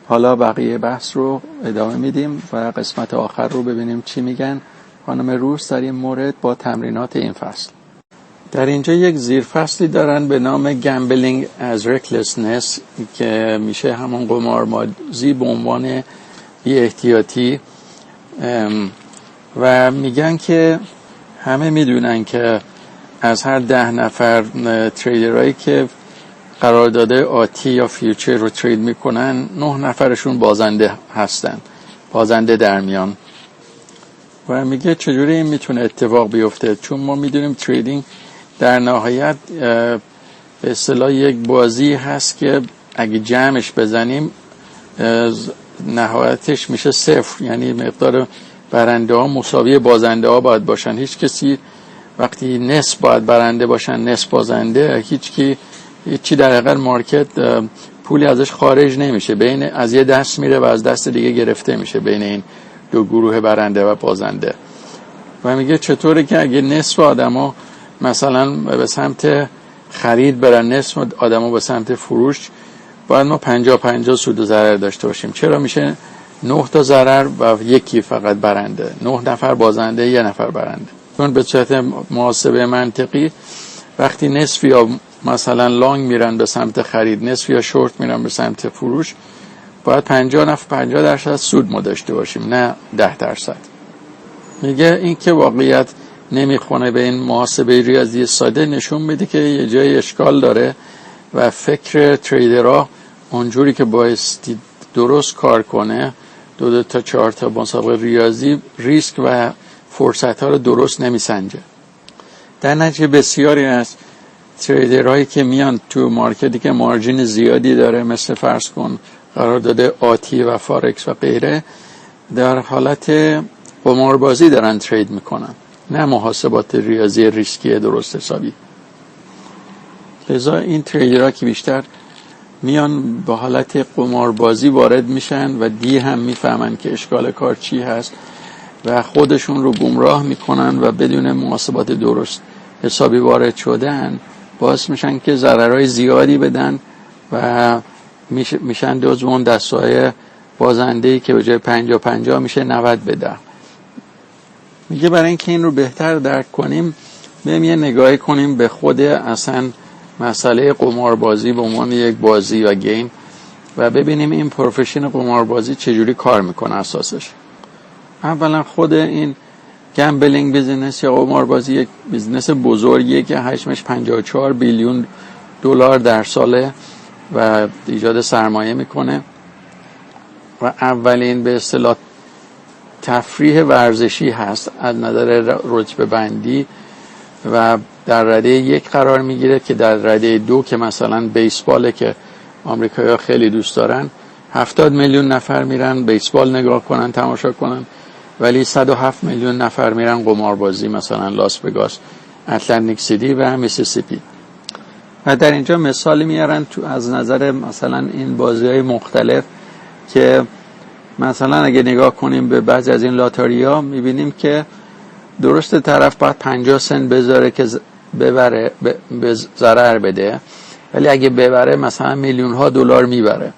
[SPEAKER 2] حالا بقیه بحث رو ادامه میدیم و قسمت آخر رو ببینیم چی میگن خانم روس در این مورد با تمرینات این فصل. در اینجا یک زیرفصلی دارن به نام Gambling as Recklessness که میشه همون قماربازی به عنوان بی احتیاطی، و میگن که همه میدونن که از هر 10 نفر تریدرایی که قرارداد آتی یا فیوچر رو ترید میکنن 9 نفرشون بازنده هستن، بازنده در میان. و میگه چجوری این میتونه اتفاق بیفته؟ چون ما میدونیم تریدینگ در نهایت به اصطلاح یک بازی هست که اگه جمعش بزنیم نهایتش میشه 0، یعنی مقدار برنده ها مساوی بازنده ها باید باشن. هیچ کسی وقتی نصف باید برنده باشن نصف بازنده، هیچی در حقیقت مارکت پولی ازش خارج نمیشه، بین از یه دست میره و از دست دیگه گرفته میشه بین این دو گروه برنده و بازنده. و میگه چطوره که اگه نصف آدما مثلا به سمت خرید برن، نصف آدما به سمت فروش، باید ما 50-50 سود و ضرر داشته باشیم. چرا میشه 9 تا ضرر و یکی فقط برنده؟ 9 نفر بازنده، 1 نفر برنده. چون به صورت محاسبه منطقی وقتی نصف یا مثلا لانگ میرن به سمت خرید، نصف یا شورت میرن به سمت فروش، باید 50% سود ما داشته باشیم، نه 10%. میگه این که واقعیت نمیخونه به این محاسبه ریاضی ساده نشون میده که یه جای اشکال داره و فکر تریدرها اونجوری که بایستی درست کار کنه 2 تا 4 تا مسابقه ریاضی ریسک و فرصت ها رو درست نمیسنجه. در نتیجه بسیاری از تریدرهایی که میان تو مارکتی که مارجین زیادی داره، مثل فرض کن قرارداد آتی و فارکس و غیره، در حالت قماربازی دارن ترید میکنن، نه محاسبات ریاضی ریسکی درست حسابی. لذا این تریدرها که بیشتر میان با حالت قماربازی وارد میشن و هم میفهمن که اشکال کار چی هست و خودشون رو گمراه میکنن و بدون محاسبات درست حسابی وارد شدن باعث میشن که ضررهای زیادی بدن و میشن جزو اون دسته‌های بازنده‌ای که به جای 50-50 میشه 90-10. میگه برای اینکه این رو بهتر درک کنیم بریم یه نگاهی کنیم به خود اصلا مسئله قماربازی به عنوان یک بازی و گیم و ببینیم این پروفشن قماربازی چجوری کار میکنه اساسش. اولا خود این گمبلینگ بیزینس یا قماربازی یک بیزینس بزرگیه که حجمش 54 بیلیون دلار در ساله و ایجاد سرمایه میکنه و اولین به اصطلاح تفریح ورزشی هست از نظر رتبه بندی و در رده 1 قرار میگیره که در رده 2 که مثلا بیسباله که آمریکایی‌ها خیلی دوست دارن 70 میلیون نفر میرن بیسبال نگاه کنن تماشا کنن، ولی 107 میلیون نفر میرن قماربازی، مثلا لاس وگاس، اتلانتیک سیتی و میسیسیپی. و در اینجا مثال میارن تو از نظر مثلا این بازی‌های مختلف که مثلا اگه نگاه کنیم به بعضی از این لاتاری‌ها میبینیم که درست طرف باید 50 سنت بذاره که ببره به ضرر بده، ولی اگه ببره مثلا میلیون ها دلار میبره.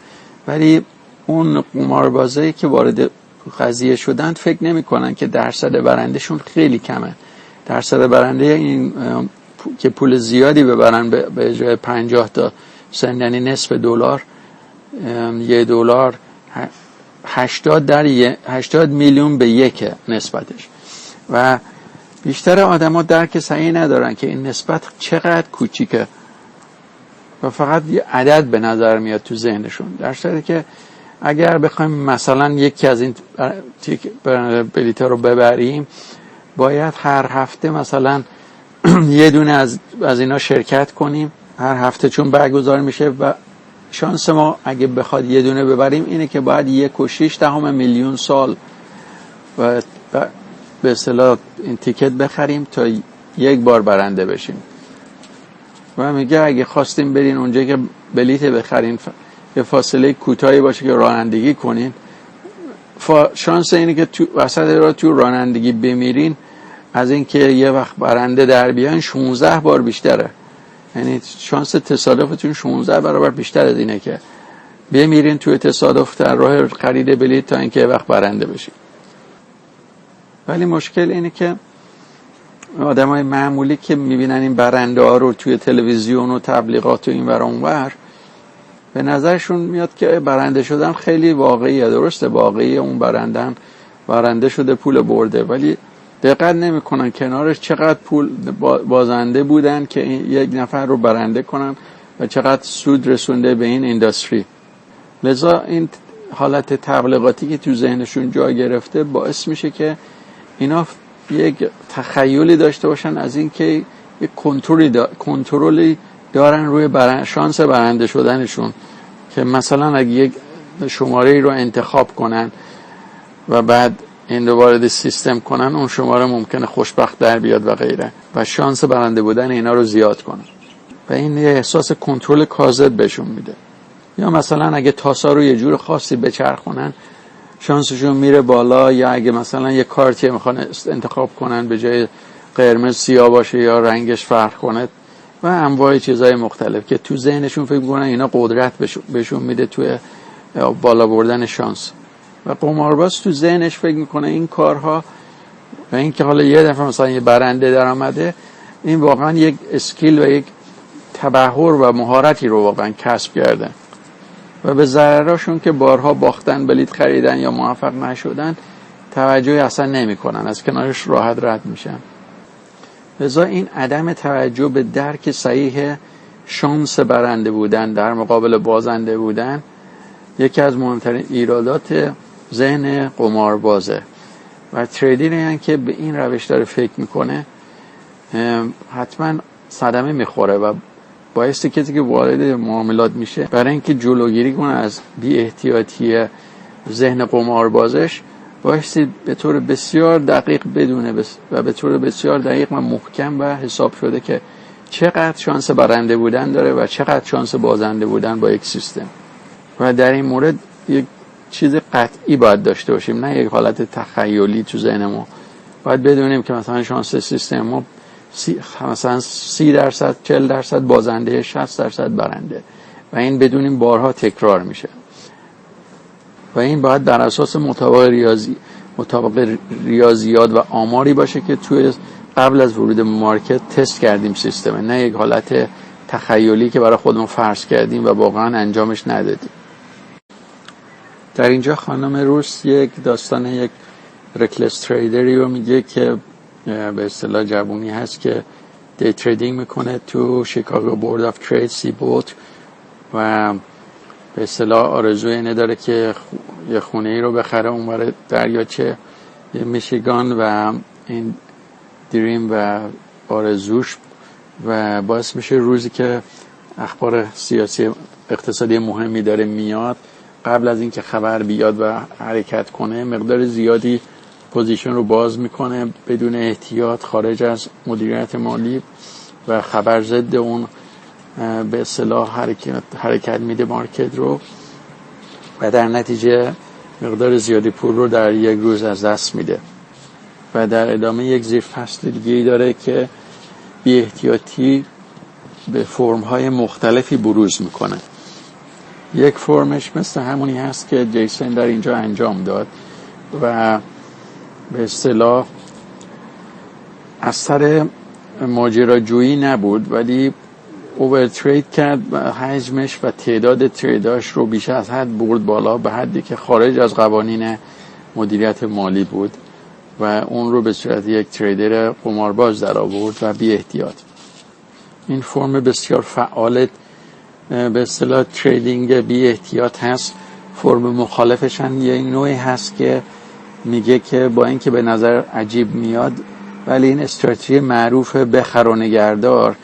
[SPEAKER 2] ولی اون قماربازایی که وارد قضیه شدن فکر نمی کنن که درصد برندشون خیلی کمه. درصد برنده این که پول زیادی ببرن به جای 50 تا سنت، یعنی نصف دلار، $1 80 میلیون به 1 نسبتش. و بیشتر آدم ها درک صحیح ندارن که این نسبت چقدر کوچیکه و فقط یه عدد به نظر میاد تو ذهنشون، در صورتی که اگر بخوایم مثلا یکی از این بلیط‌ها رو ببریم باید هر هفته مثلا یه دونه از اینا شرکت کنیم هر هفته، چون برگزار میشه و شانس ما اگه بخواد یه دونه ببریم اینه که باید 1.6 میلیون سال و به اصطلاح این تیکت بخریم تا یک بار برنده بشیم. و میگه اگه خواستیم برین اونجا که بلیت بخرین یه فاصله کوتاهی باشه که رانندگی کنین، شانس اینه که تو وسط راه تو رانندگی بمیرین از اینکه یه وقت برنده در بیان 16 بار بیشتره. یعنی شانس تصادفتون 16 برابر بیشتر از اینه که بمیرین توی تصادف در راه خرید بلیت تا اینکه یه وقت برنده بشین. ولی مشکل اینه که آدمای معمولی که میبینن این برنده ها رو توی تلویزیون و تبلیغات و این ور اون ور، به نظرشون میاد که برنده شدن خیلی واقعیه. درسته واقعیه، اون برنده شده پول برده، ولی دقت نمیکنن کنارش چقدر پول بازنده بودن که یک نفر رو برنده کنن و چقدر سود رسونده به این اینداستری. لذا این حالت تبلیغاتی که تو ذهنشون جا گرفته باعث میشه که اینا یک تخیلی داشته باشن از این که یک کنترلی دارن روی شانس برنده شدنشون، که مثلا اگه یک شماره رو انتخاب کنن و بعد این رو وارد سیستم کنن، اون شماره ممکنه خوشبخت در بیاد و غیره، و شانس برنده بودن اینا رو زیاد کنن و این یه احساس کنترل کاذب بهشون میده. یا مثلا اگه تاسا رو یه جور خاصی بچرخونن شانسشون میره بالا، یا اگه مثلا یه کارتی میخوان انتخاب کنن به جای قرمز سیاه باشه یا رنگش فرق کنه و انواع چیزهای مختلف که تو ذهنشون فکر میکنن اینا قدرت بهشون میده توی بالا بردن شانس. و قمارباز تو ذهنش فکر میکنه این کارها و این که حالا یه دفعه مثلا یه برنده در آمده، این واقعا یک اسکیل و یک تبحر و مهارتی رو واقعا کسب کرده و به ضرراشون که بارها باختن، بلیت خریدن یا موفق نشدن توجهی اصلا نمی کنن، از کنارش راحت رد میشن. لذا این عدم توجه به درک صحیح شانس برنده بودن در مقابل بازنده بودن یکی از مهمترین ایرادات ذهن قماربازه و تریدینگ هم که به این روش داره فکر میکنه حتما صدمه میخوره و باعث کسی که وارد معاملات میشه برای اینکه جلوگیری کنه از بی احتیاطی ذهن قماربازش، بایستی به طور بسیار دقیق بدونه و به طور بسیار دقیق و محکم و حساب شده که چقدر شانس برنده بودن داره و چقدر شانس بازنده بودن با یک سیستم. و در این مورد یک چیز قطعی باید داشته باشیم، نه یک حالت تخیلی تو ذهن ما. باید بدونیم که مثلا شانس سیستم ما مثلا 30%، 40% بازنده، 60% برنده و این بدونیم بارها تکرار میشه و این باید در اساس مطابق ریاضیات و آماری باشه که توی قبل از ورود به مارکت تست کردیم سیستم، نه یک حالت تخیلی که برای خودمون فرض کردیم و واقعا انجامش ندادیم. در اینجا خانم روس یک داستان یک رکلس تریدری رو میگه که به اصطلاح جوونی هست که دی تریدینگ میکنه تو شیکاگو بورد آف ترید سی بوت و به اصطلاح آرزوی اینه داره که یه خونه ای رو بخره اونور دریاچه میشیگان و این دریم و آرزوش و باعث میشه روزی که اخبار سیاسی اقتصادی مهمی داره میاد قبل از اینکه خبر بیاد و حرکت کنه مقدار زیادی پوزیشن رو باز میکنه بدون احتیاط خارج از مدیریت مالی و خبر ضد اون به اصطلاح حرکت میده مارکت رو و در نتیجه مقدار زیادی پول رو در یک روز از دست میده. و در ادامه یک زیر فصل دیگه‌ای داره که بی احتیاطی به فرم‌های مختلفی بروز میکنه. یک فرمش مثل همونی هست که جیسن در اینجا انجام داد و به اصطلاح اثر ماجراجویی نبود ولی اوورترید کرد و حجمش و تعداد تریداش رو بیش از حد برد بالا به حدی که خارج از قوانین مدیریت مالی بود و اون رو به صورت یک تریدر قمارباز در آورد و بی احتیاط. این فرم بسیار فعال به اصطلاح تریدینگ بی احتیاط هست. فرم مخالفش هم یه نوعی هست که میگه که با اینکه به نظر عجیب میاد ولی این استراتژی معروف بخر و نگهدار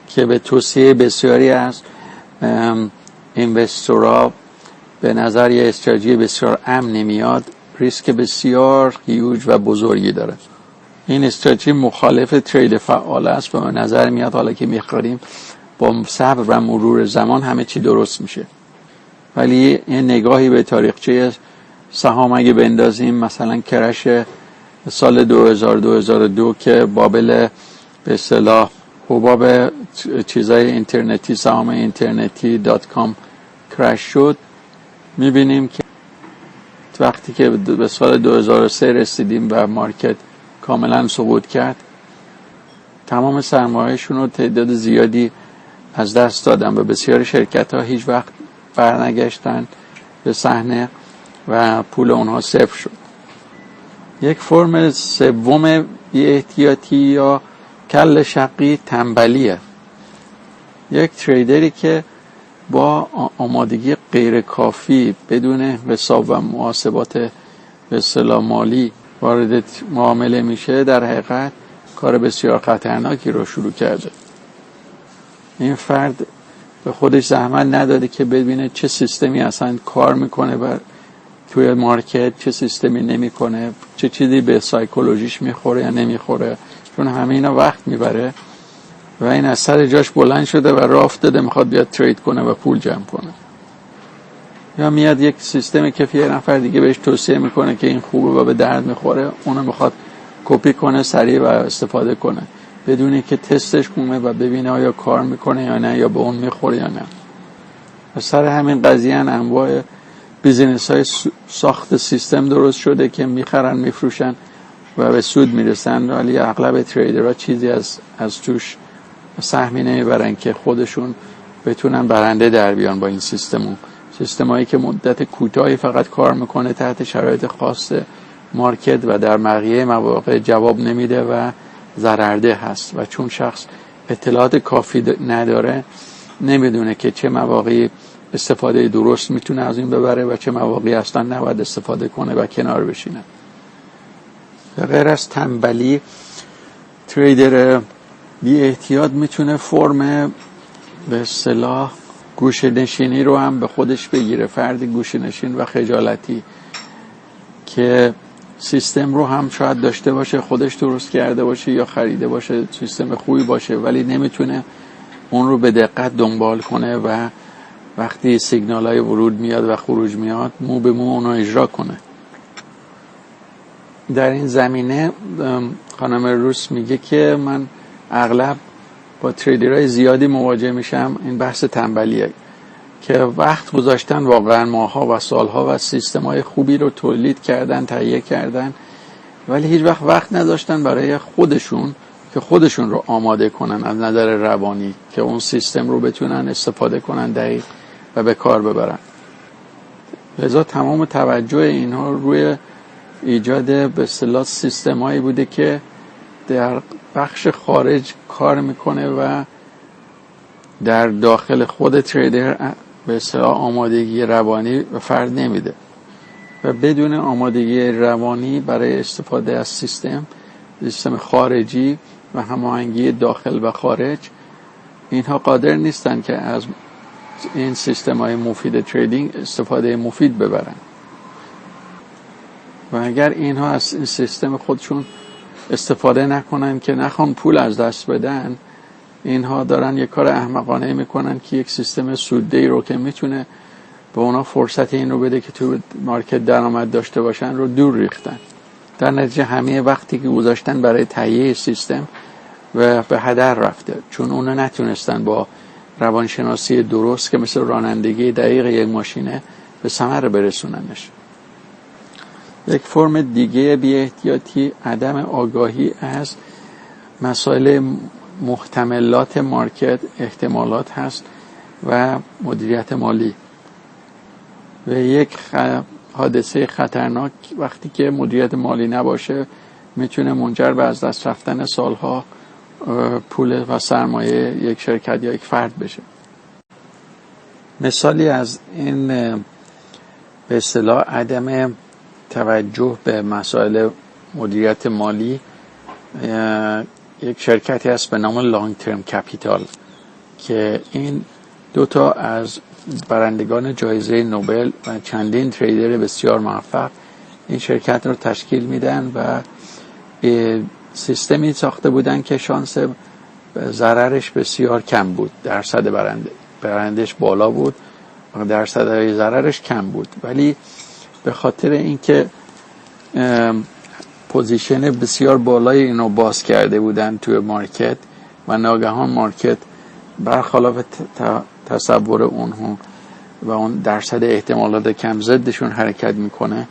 [SPEAKER 2] که به توصیه بسیاری از اینوستورها به نظر یه استراتژی بسیار امن میاد ریسک بسیار هیوج و بزرگی داره. این استراتژی مخالف ترید فعال است و به نظر میاد حالا که میخوریم با صبر و مرور زمان همه چی درست میشه. ولی این نگاهی به تاریخچه سهام اگه بندازیم، مثلا کرش سال 2002 که بابل به اصطلاح حباب چیزای اینترنتی، سهام اینترنتی .com کرش شد، میبینیم که وقتی که به سال 2003 رسیدیم و مارکت کاملا سقوط کرد، تمام سرمایه‌شون رو تعداد زیادی از دست دادن و بسیاری شرکت‌ها هیچ وقت برنگشتن به صحنه و پول اونها صفر شد. یک فرم سوم بی احتیاطی یا کل شقی تنبلیه. یک تریدری که با آمادگی غیر کافی بدون حساب و محاسبات به اصطلاح مالی وارد معامله میشه، در حقیقت کار بسیار خطرناکی رو شروع کرده. این فرد به خودش زحمت نداده که ببینه چه سیستمی اصلا کار میکنه و توی مارکت چه سیستمی نمیکنه، چه چیزی به سایکولوژیش میخوره یا نمیخوره، چون همه اینا وقت میبره و این از سر جاش بلند شده و راه افتاده میخواد بیاد ترید کنه و پول جمع کنه. یا میاد یک سیستمی که یه نفر دیگه بهش توصیه میکنه که این خوبه و به درد میخوره، اونو میخواد کپی کنه سریع و استفاده کنه بدون که تستش کنه و ببینه آیا کار میکنه یا نه، یا به اون میخوره یا نه. و سر همین قضیه انواع بیزینس های ساخت سیستم درست شده که میخرن میفروشن و به سود میرسن، ولی اغلب تریدرها چیزی از توش سهمی نمیبرن که خودشون بتونن برنده در بیان با این سیستمایی که مدت کوتاهی فقط کار میکنه تحت شرایط خاص مارکت و در بقیه مواقع جواب نمیده و ضررده هست و چون شخص اطلاعات کافی نداره نمیدونه که چه مواقعی استفاده درست میتونه از این ببره و چه مواقعی اصلا نباید استفاده کنه و کنار بشینه. غیر از تنبلی، تریدر بی احتیاط میتونه فرم به اصطلاح گوشه نشینی رو هم به خودش بگیره. فردی گوشه نشین و خجالتی که سیستم رو هم شاید داشته باشه، خودش درست کرده باشه یا خریده باشه، سیستم خوبی باشه، ولی نمیتونه اون رو به دقت دنبال کنه و وقتی سیگنال های ورود میاد و خروج میاد مو به مو اونو اجرا کنه. در این زمینه خانم روس میگه که من اغلب با تریدرهای زیادی مواجه میشم، این بحث تنبلیه که وقت گذاشتن واقعا ماها و سالها و سیستم‌های خوبی رو تولید کردن، تهیه کردن، ولی هیچ وقت نداشتن برای خودشون که خودشون رو آماده کنن از نظر روانی که اون سیستم رو بتونن استفاده کنن دقیق و به کار ببرن. لذا تمام توجه اینها روی ایجاد به اصطلاح سیستمایی بوده که در بخش خارج کار میکنه و در داخل خود تریدر به اصطلاح آمادگی روانی به فرد نمیده و بدون آمادگی روانی برای استفاده از سیستم خارجی و هماهنگی داخل و خارج، اینها قادر نیستن که از این سیستم‌های مفید تریدینگ استفاده مفید ببرن. و اگر اینها از این سیستم خودشون استفاده نکنن که نخوان پول از دست بدن، اینها دارن یک کار احمقانه میکنن که یک سیستم سوددهی رو که میتونه به اونا فرصت این رو بده که تو مارکت درآمد داشته باشن رو دور ریختن. در نتیجه همه وقتی که گذاشتن برای تهیه سیستم و به هدر رفته، چون اونا نتونستن با روانشناسی درست که مثل رانندگی دقیق یک ماشینه به ثمر برسوننش. یک فرم دیگه بی احتیاطی عدم آگاهی از مسائل محتملات مارکت، احتمالات هست و مدیریت مالی. و یک حادثه خطرناک وقتی که مدیریت مالی نباشه میتونه منجر به از دست رفتن سالها پول و سرمایه یک شرکت یا یک فرد بشه. مثالی از این به اصطلاح عدم توجه به مسائل مدیریت مالی، یک شرکتی هست به نام لانگ ترم کپیتال که این دوتا از برندگان جایزه نوبل و چندین تریدر بسیار موفق این شرکت رو تشکیل میدن و سیستمی ساخته بودن که شانس ضررش بسیار کم بود، درصد برندش بالا بود و درصد ضررش کم بود، ولی به خاطر اینکه پوزیشن بسیار بالای اینو باز کرده بودن توی مارکت و ناگهان مارکت برخلاف تصور اونها و اون درصد احتمالات کم ضدشون حرکت میکنه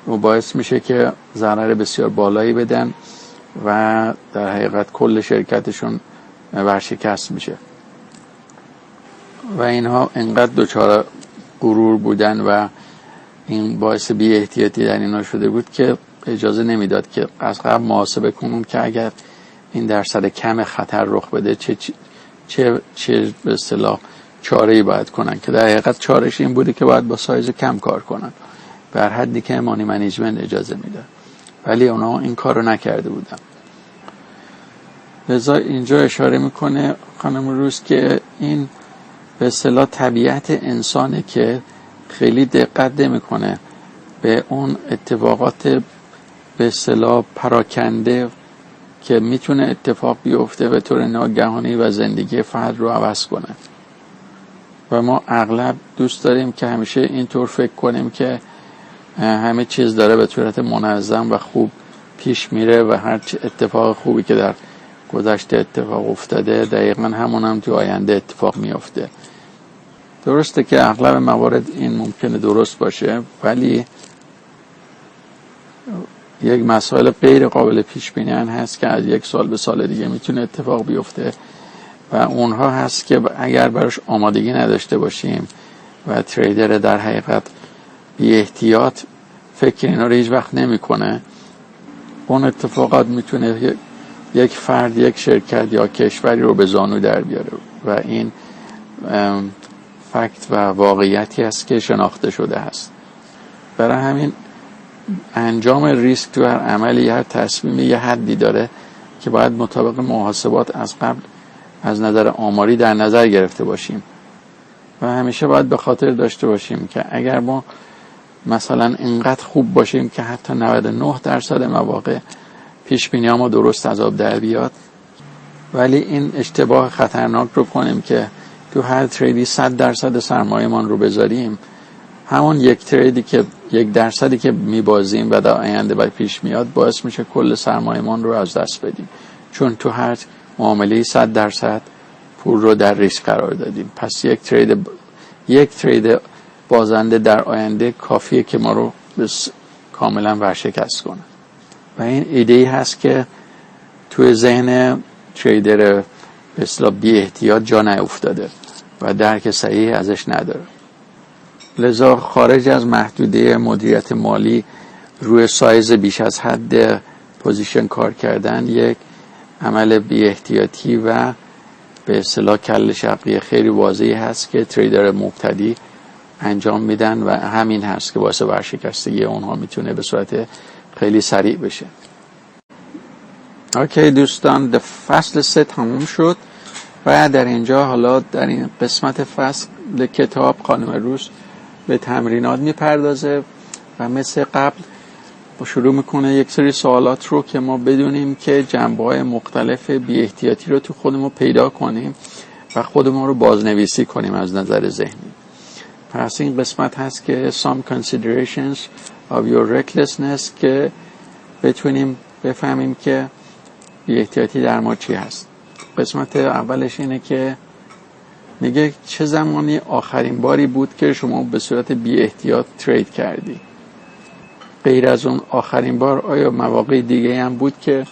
[SPEAKER 2] و باعث میشه که ضرر بسیار بالایی بدن و در حقیقت کل شرکتشون ورشکست میشه و اینها انقدر دچار غرور بودن و این باعث بی احتیاطی در اینا شده بود که اجازه نمیداد که از قبل محاسبه کنون که اگر این درصد کم خطر رخ بده چه به اصطلاح چاره‌ای باید کنن، که در حقیقت چاره‌اش این بوده که باید با سایز کم کار کنن بر حدی که مانی منیجمنت اجازه میده، ولی اونا این کار رو نکرده بودن. لذا اینجا اشاره میکنه خانم روز که این به اصطلاح طبیعت انسانه که خیلی دقت نمیکنه به اون اتفاقات به اصطلاح پراکنده که میتونه اتفاق بیفته به طور ناگهانی و زندگی فرد رو عوض کنه. و ما اغلب دوست داریم که همیشه اینطور فکر کنیم که همه چیز داره به صورت منظم و خوب پیش میره و هر اتفاق خوبی که در گذشته اتفاق افتاده دقیقاً همون هم تو آینده اتفاق میفته. درسته که اغلب موارد این ممکنه درست باشه، ولی یک مسائل غیر قابل پیش بینی هست که از یک سال به سال دیگه میتونه اتفاق بیفته و اونها هست که اگر براش آمادگی نداشته باشیم و تریدر در حقیقت بی احتیاط فکر اینا رو هیچ وقت نمیکنه، اون اتفاقات میتونه یک فرد، یک شرکت یا کشوری رو به زانو در بیاره و این فکت و واقعیتی است که شناخته شده است. برای همین انجام ریسک تو هر عملی، هر تصمیمی یه حدی داره که باید مطابق محاسبات از قبل از نظر آماری در نظر گرفته باشیم و همیشه باید به خاطر داشته باشیم که اگر ما مثلا اینقدر خوب باشیم که حتی 99% مواقع پیش بینی ما درست از آب در بیاد، ولی این اشتباه خطرناک رو کنیم که تو هر تریدی 100% سرمایه‌مان رو بذاریم، همون یک تریدی که 1% که میبازیم و در آینده باید پیش میاد باعث میشه کل سرمایه‌مان رو از دست بدیم، چون تو هر معامله 100% پول رو در ریسک قرار دادیم. پس یک ترید بازنده در آینده کافیه که ما رو کاملا ورشکست کنه و این ایده‌ای هست که توی ذهن تریدر به اصطلاح بی احتیاط جا نیفتاده و درک صحیح ازش نداره. لذا خارج از محدوده مدیریت مالی روی سایز بیش از حد پوزیشن کار کردن یک عمل بی احتیاطی و به اصطلاح کل شقی خیلی واضحی هست که تریدر مبتدی انجام میدن و همین هست که باعث ورشکستگی اونها میتونه به صورت خیلی سریع بشه. اوکی دوستان، فصل 3 تموم شد و در اینجا حالا در این قسمت فصل کتاب خانم روز به تمرینات میپردازه و مثل قبل شروع میکنه یک سری سوالات رو که ما بدونیم که جنبه‌های مختلف بی احتیاطی رو تو خودمون پیدا کنیم و خودمون رو بازنویسی کنیم از نظر ذهنی. پس این قسمت هست که some considerations of your recklessness که بتونیم بفهمیم که بی احتیاطی در ما چی هست. قسمت اولش اینه که میگه چه زمانی آخرین باری بود که شما به صورت بی احتیاط ترید کردی؟ غیر از اون آخرین بار آیا مواقع دیگه هم بود که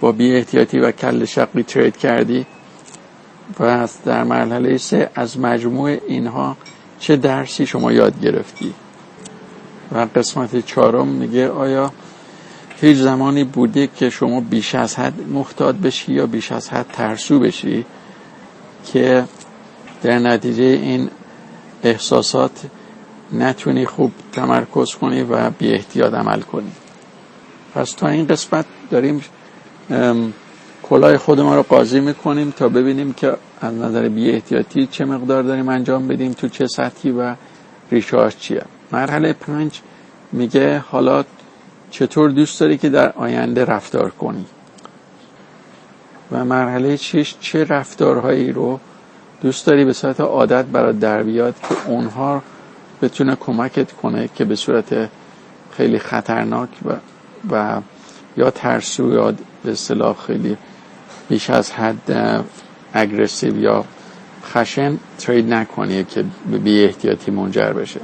[SPEAKER 2] با بی احتیاطی و کل شقی ترید کردی؟ و در مرحله 3 از مجموع اینها چه درسی شما یاد گرفتی؟ و قسمت 4 میگه آیا هیچ زمانی بوده که شما بیش از حد محتاط بشی یا بیش از حد ترسو بشی که در نتیجه این احساسات نتونی خوب تمرکز کنی و بی احتیاط عمل کنی؟ پس تا این قسمت داریم کلاه خود ما رو قاضی میکنیم تا ببینیم که از نظر بی احتیاطی چه مقدار داریم انجام بدیم، تو چه سطحی و ریشه‌اش چیه. مرحله 5 میگه حالا چطور دوست داری که در آینده رفتار کنی و مرحله 6 چه رفتارهایی رو دوست داری به صورت عادت برات در بیاد که اونها بتونه کمکت کنه که به صورت خیلی خطرناک و یا ترسو یا به اصطلاح خیلی بیش از حد اگریسیو یا خشن ترید نکنی که به بی احتیاطی منجر بشه.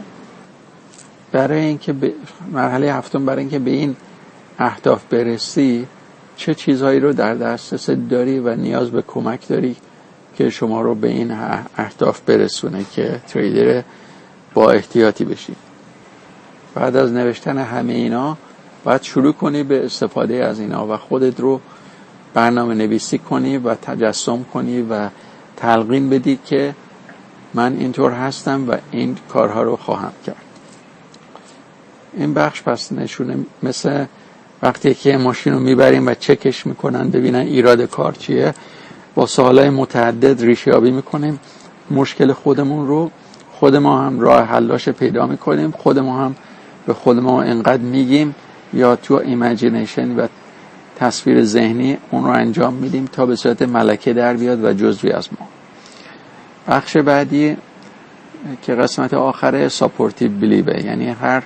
[SPEAKER 2] برای اینکه مرحله هفتم، برای اینکه به این اهداف برسی چه چیزهایی رو در دسترس داری و نیاز به کمک داری که شما رو به این اهداف برسونه که تریدر با احتیاطی بشی. بعد از نوشتن همه اینا باید شروع کنی به استفاده از اینا و خودت رو برنامه نویسی کنی و تجسم کنی و تلقین بدی که من اینطور هستم و این کارها رو خواهم کرد. این بخش پس نشونه مثل وقتی که ماشین رو میبریم و چکش میکنن ببینن ایراد کار چیه، با سوالای متعدد ریشه‌یابی میکنیم مشکل خودمون رو، خود ما هم راه حلاش پیدا میکنیم، خود ما هم به خود ما انقدر میگیم یا تو ایمیجینیشن و تصویر ذهنی اون رو انجام میدیم تا به صورت ملکه در بیاد و جزوی از ما. بخش بعدی که قسمت آخره ساپورتیو بیلیوه، یعنی هر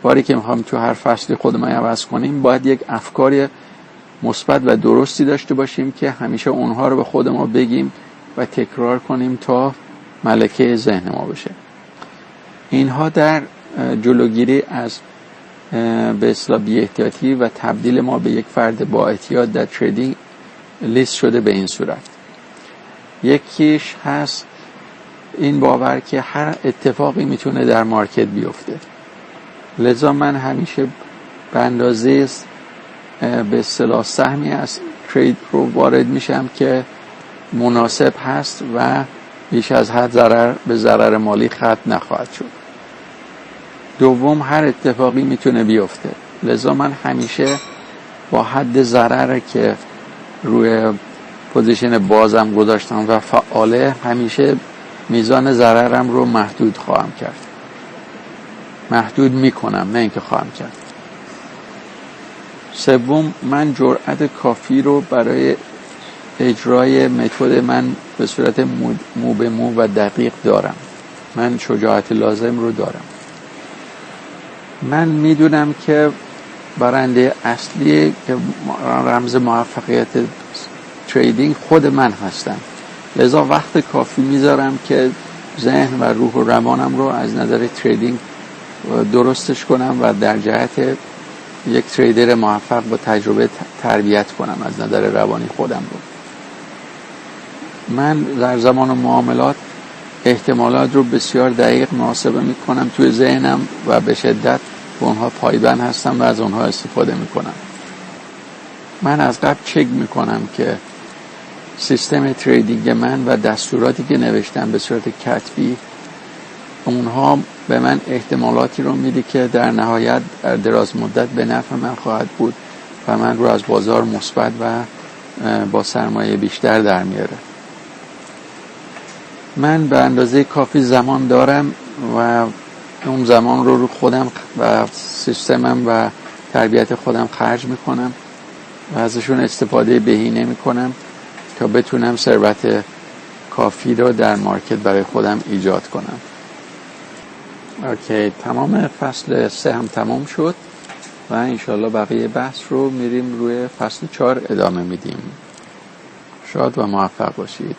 [SPEAKER 2] باری که میخوام تو هر فصلی خودمون عوض کنیم باید یک افکار مثبت و درستی داشته باشیم که همیشه اونها رو به خود ما بگیم و تکرار کنیم تا ملکه ذهن ما بشه. اینها در جلوگیری از به اصطلاح بی احتیاطی و تبدیل ما به یک فرد با احتیاط در تریدینگ لیست شده به این صورت. یکیش هست این باور که هر اتفاقی میتونه در مارکت بیفته، لذا من همیشه به اندازه به اصطلاح سهمی از ترید رو وارد میشم که مناسب هست و بیش از حد ضرر مالی ختم نخواهد شد. دوم، هر اتفاقی میتونه بیفته، لذا من همیشه با حد ضرر که روی پوزیشن بازم گذاشتم و فعاله همیشه میزان ضررم رو محدود خواهم کرد، محدود میکنم نه اینکه خواهم کرد. سوم، من جرأت کافی رو برای اجرای متد من به صورت مو به مو و دقیق دارم، من شجاعت لازم رو دارم. من میدونم که برنده اصلی که رمز موفقیت تریدینگ خود من هستم، لذا وقت کافی میذارم که ذهن و روح و روانم رو از نظر تریدینگ درستش کنم و در جهت یک تریدر موفق با تجربه تربیت کنم از نظر روانی خودم رو. من در زمان معاملات احتمالات رو بسیار دقیق محاسبه میکنم توی ذهنم و به شدت به اونها پایبند هستم و از اونها استفاده میکنم. من از قبل چک میکنم که سیستم تریدینگ من و دستوراتی که نوشتم به صورت کتبی اونها به من احتمالاتی رو میده که در نهایت در دراز مدت به نفع من خواهد بود و من رو از بازار مثبت و با سرمایه بیشتر در میاره. من به اندازه کافی زمان دارم و اون زمان رو خودم و سیستمم و تربیت خودم خرج میکنم و ازشون استفاده بهینه میکنم تا بتونم ثروت کافی رو در مارکت برای خودم ایجاد کنم. اوکی، تمام فصل 3 هم تمام شد و انشالله بقیه بحث رو میریم روی فصل 4 ادامه میدیم. شاد و موفق باشید.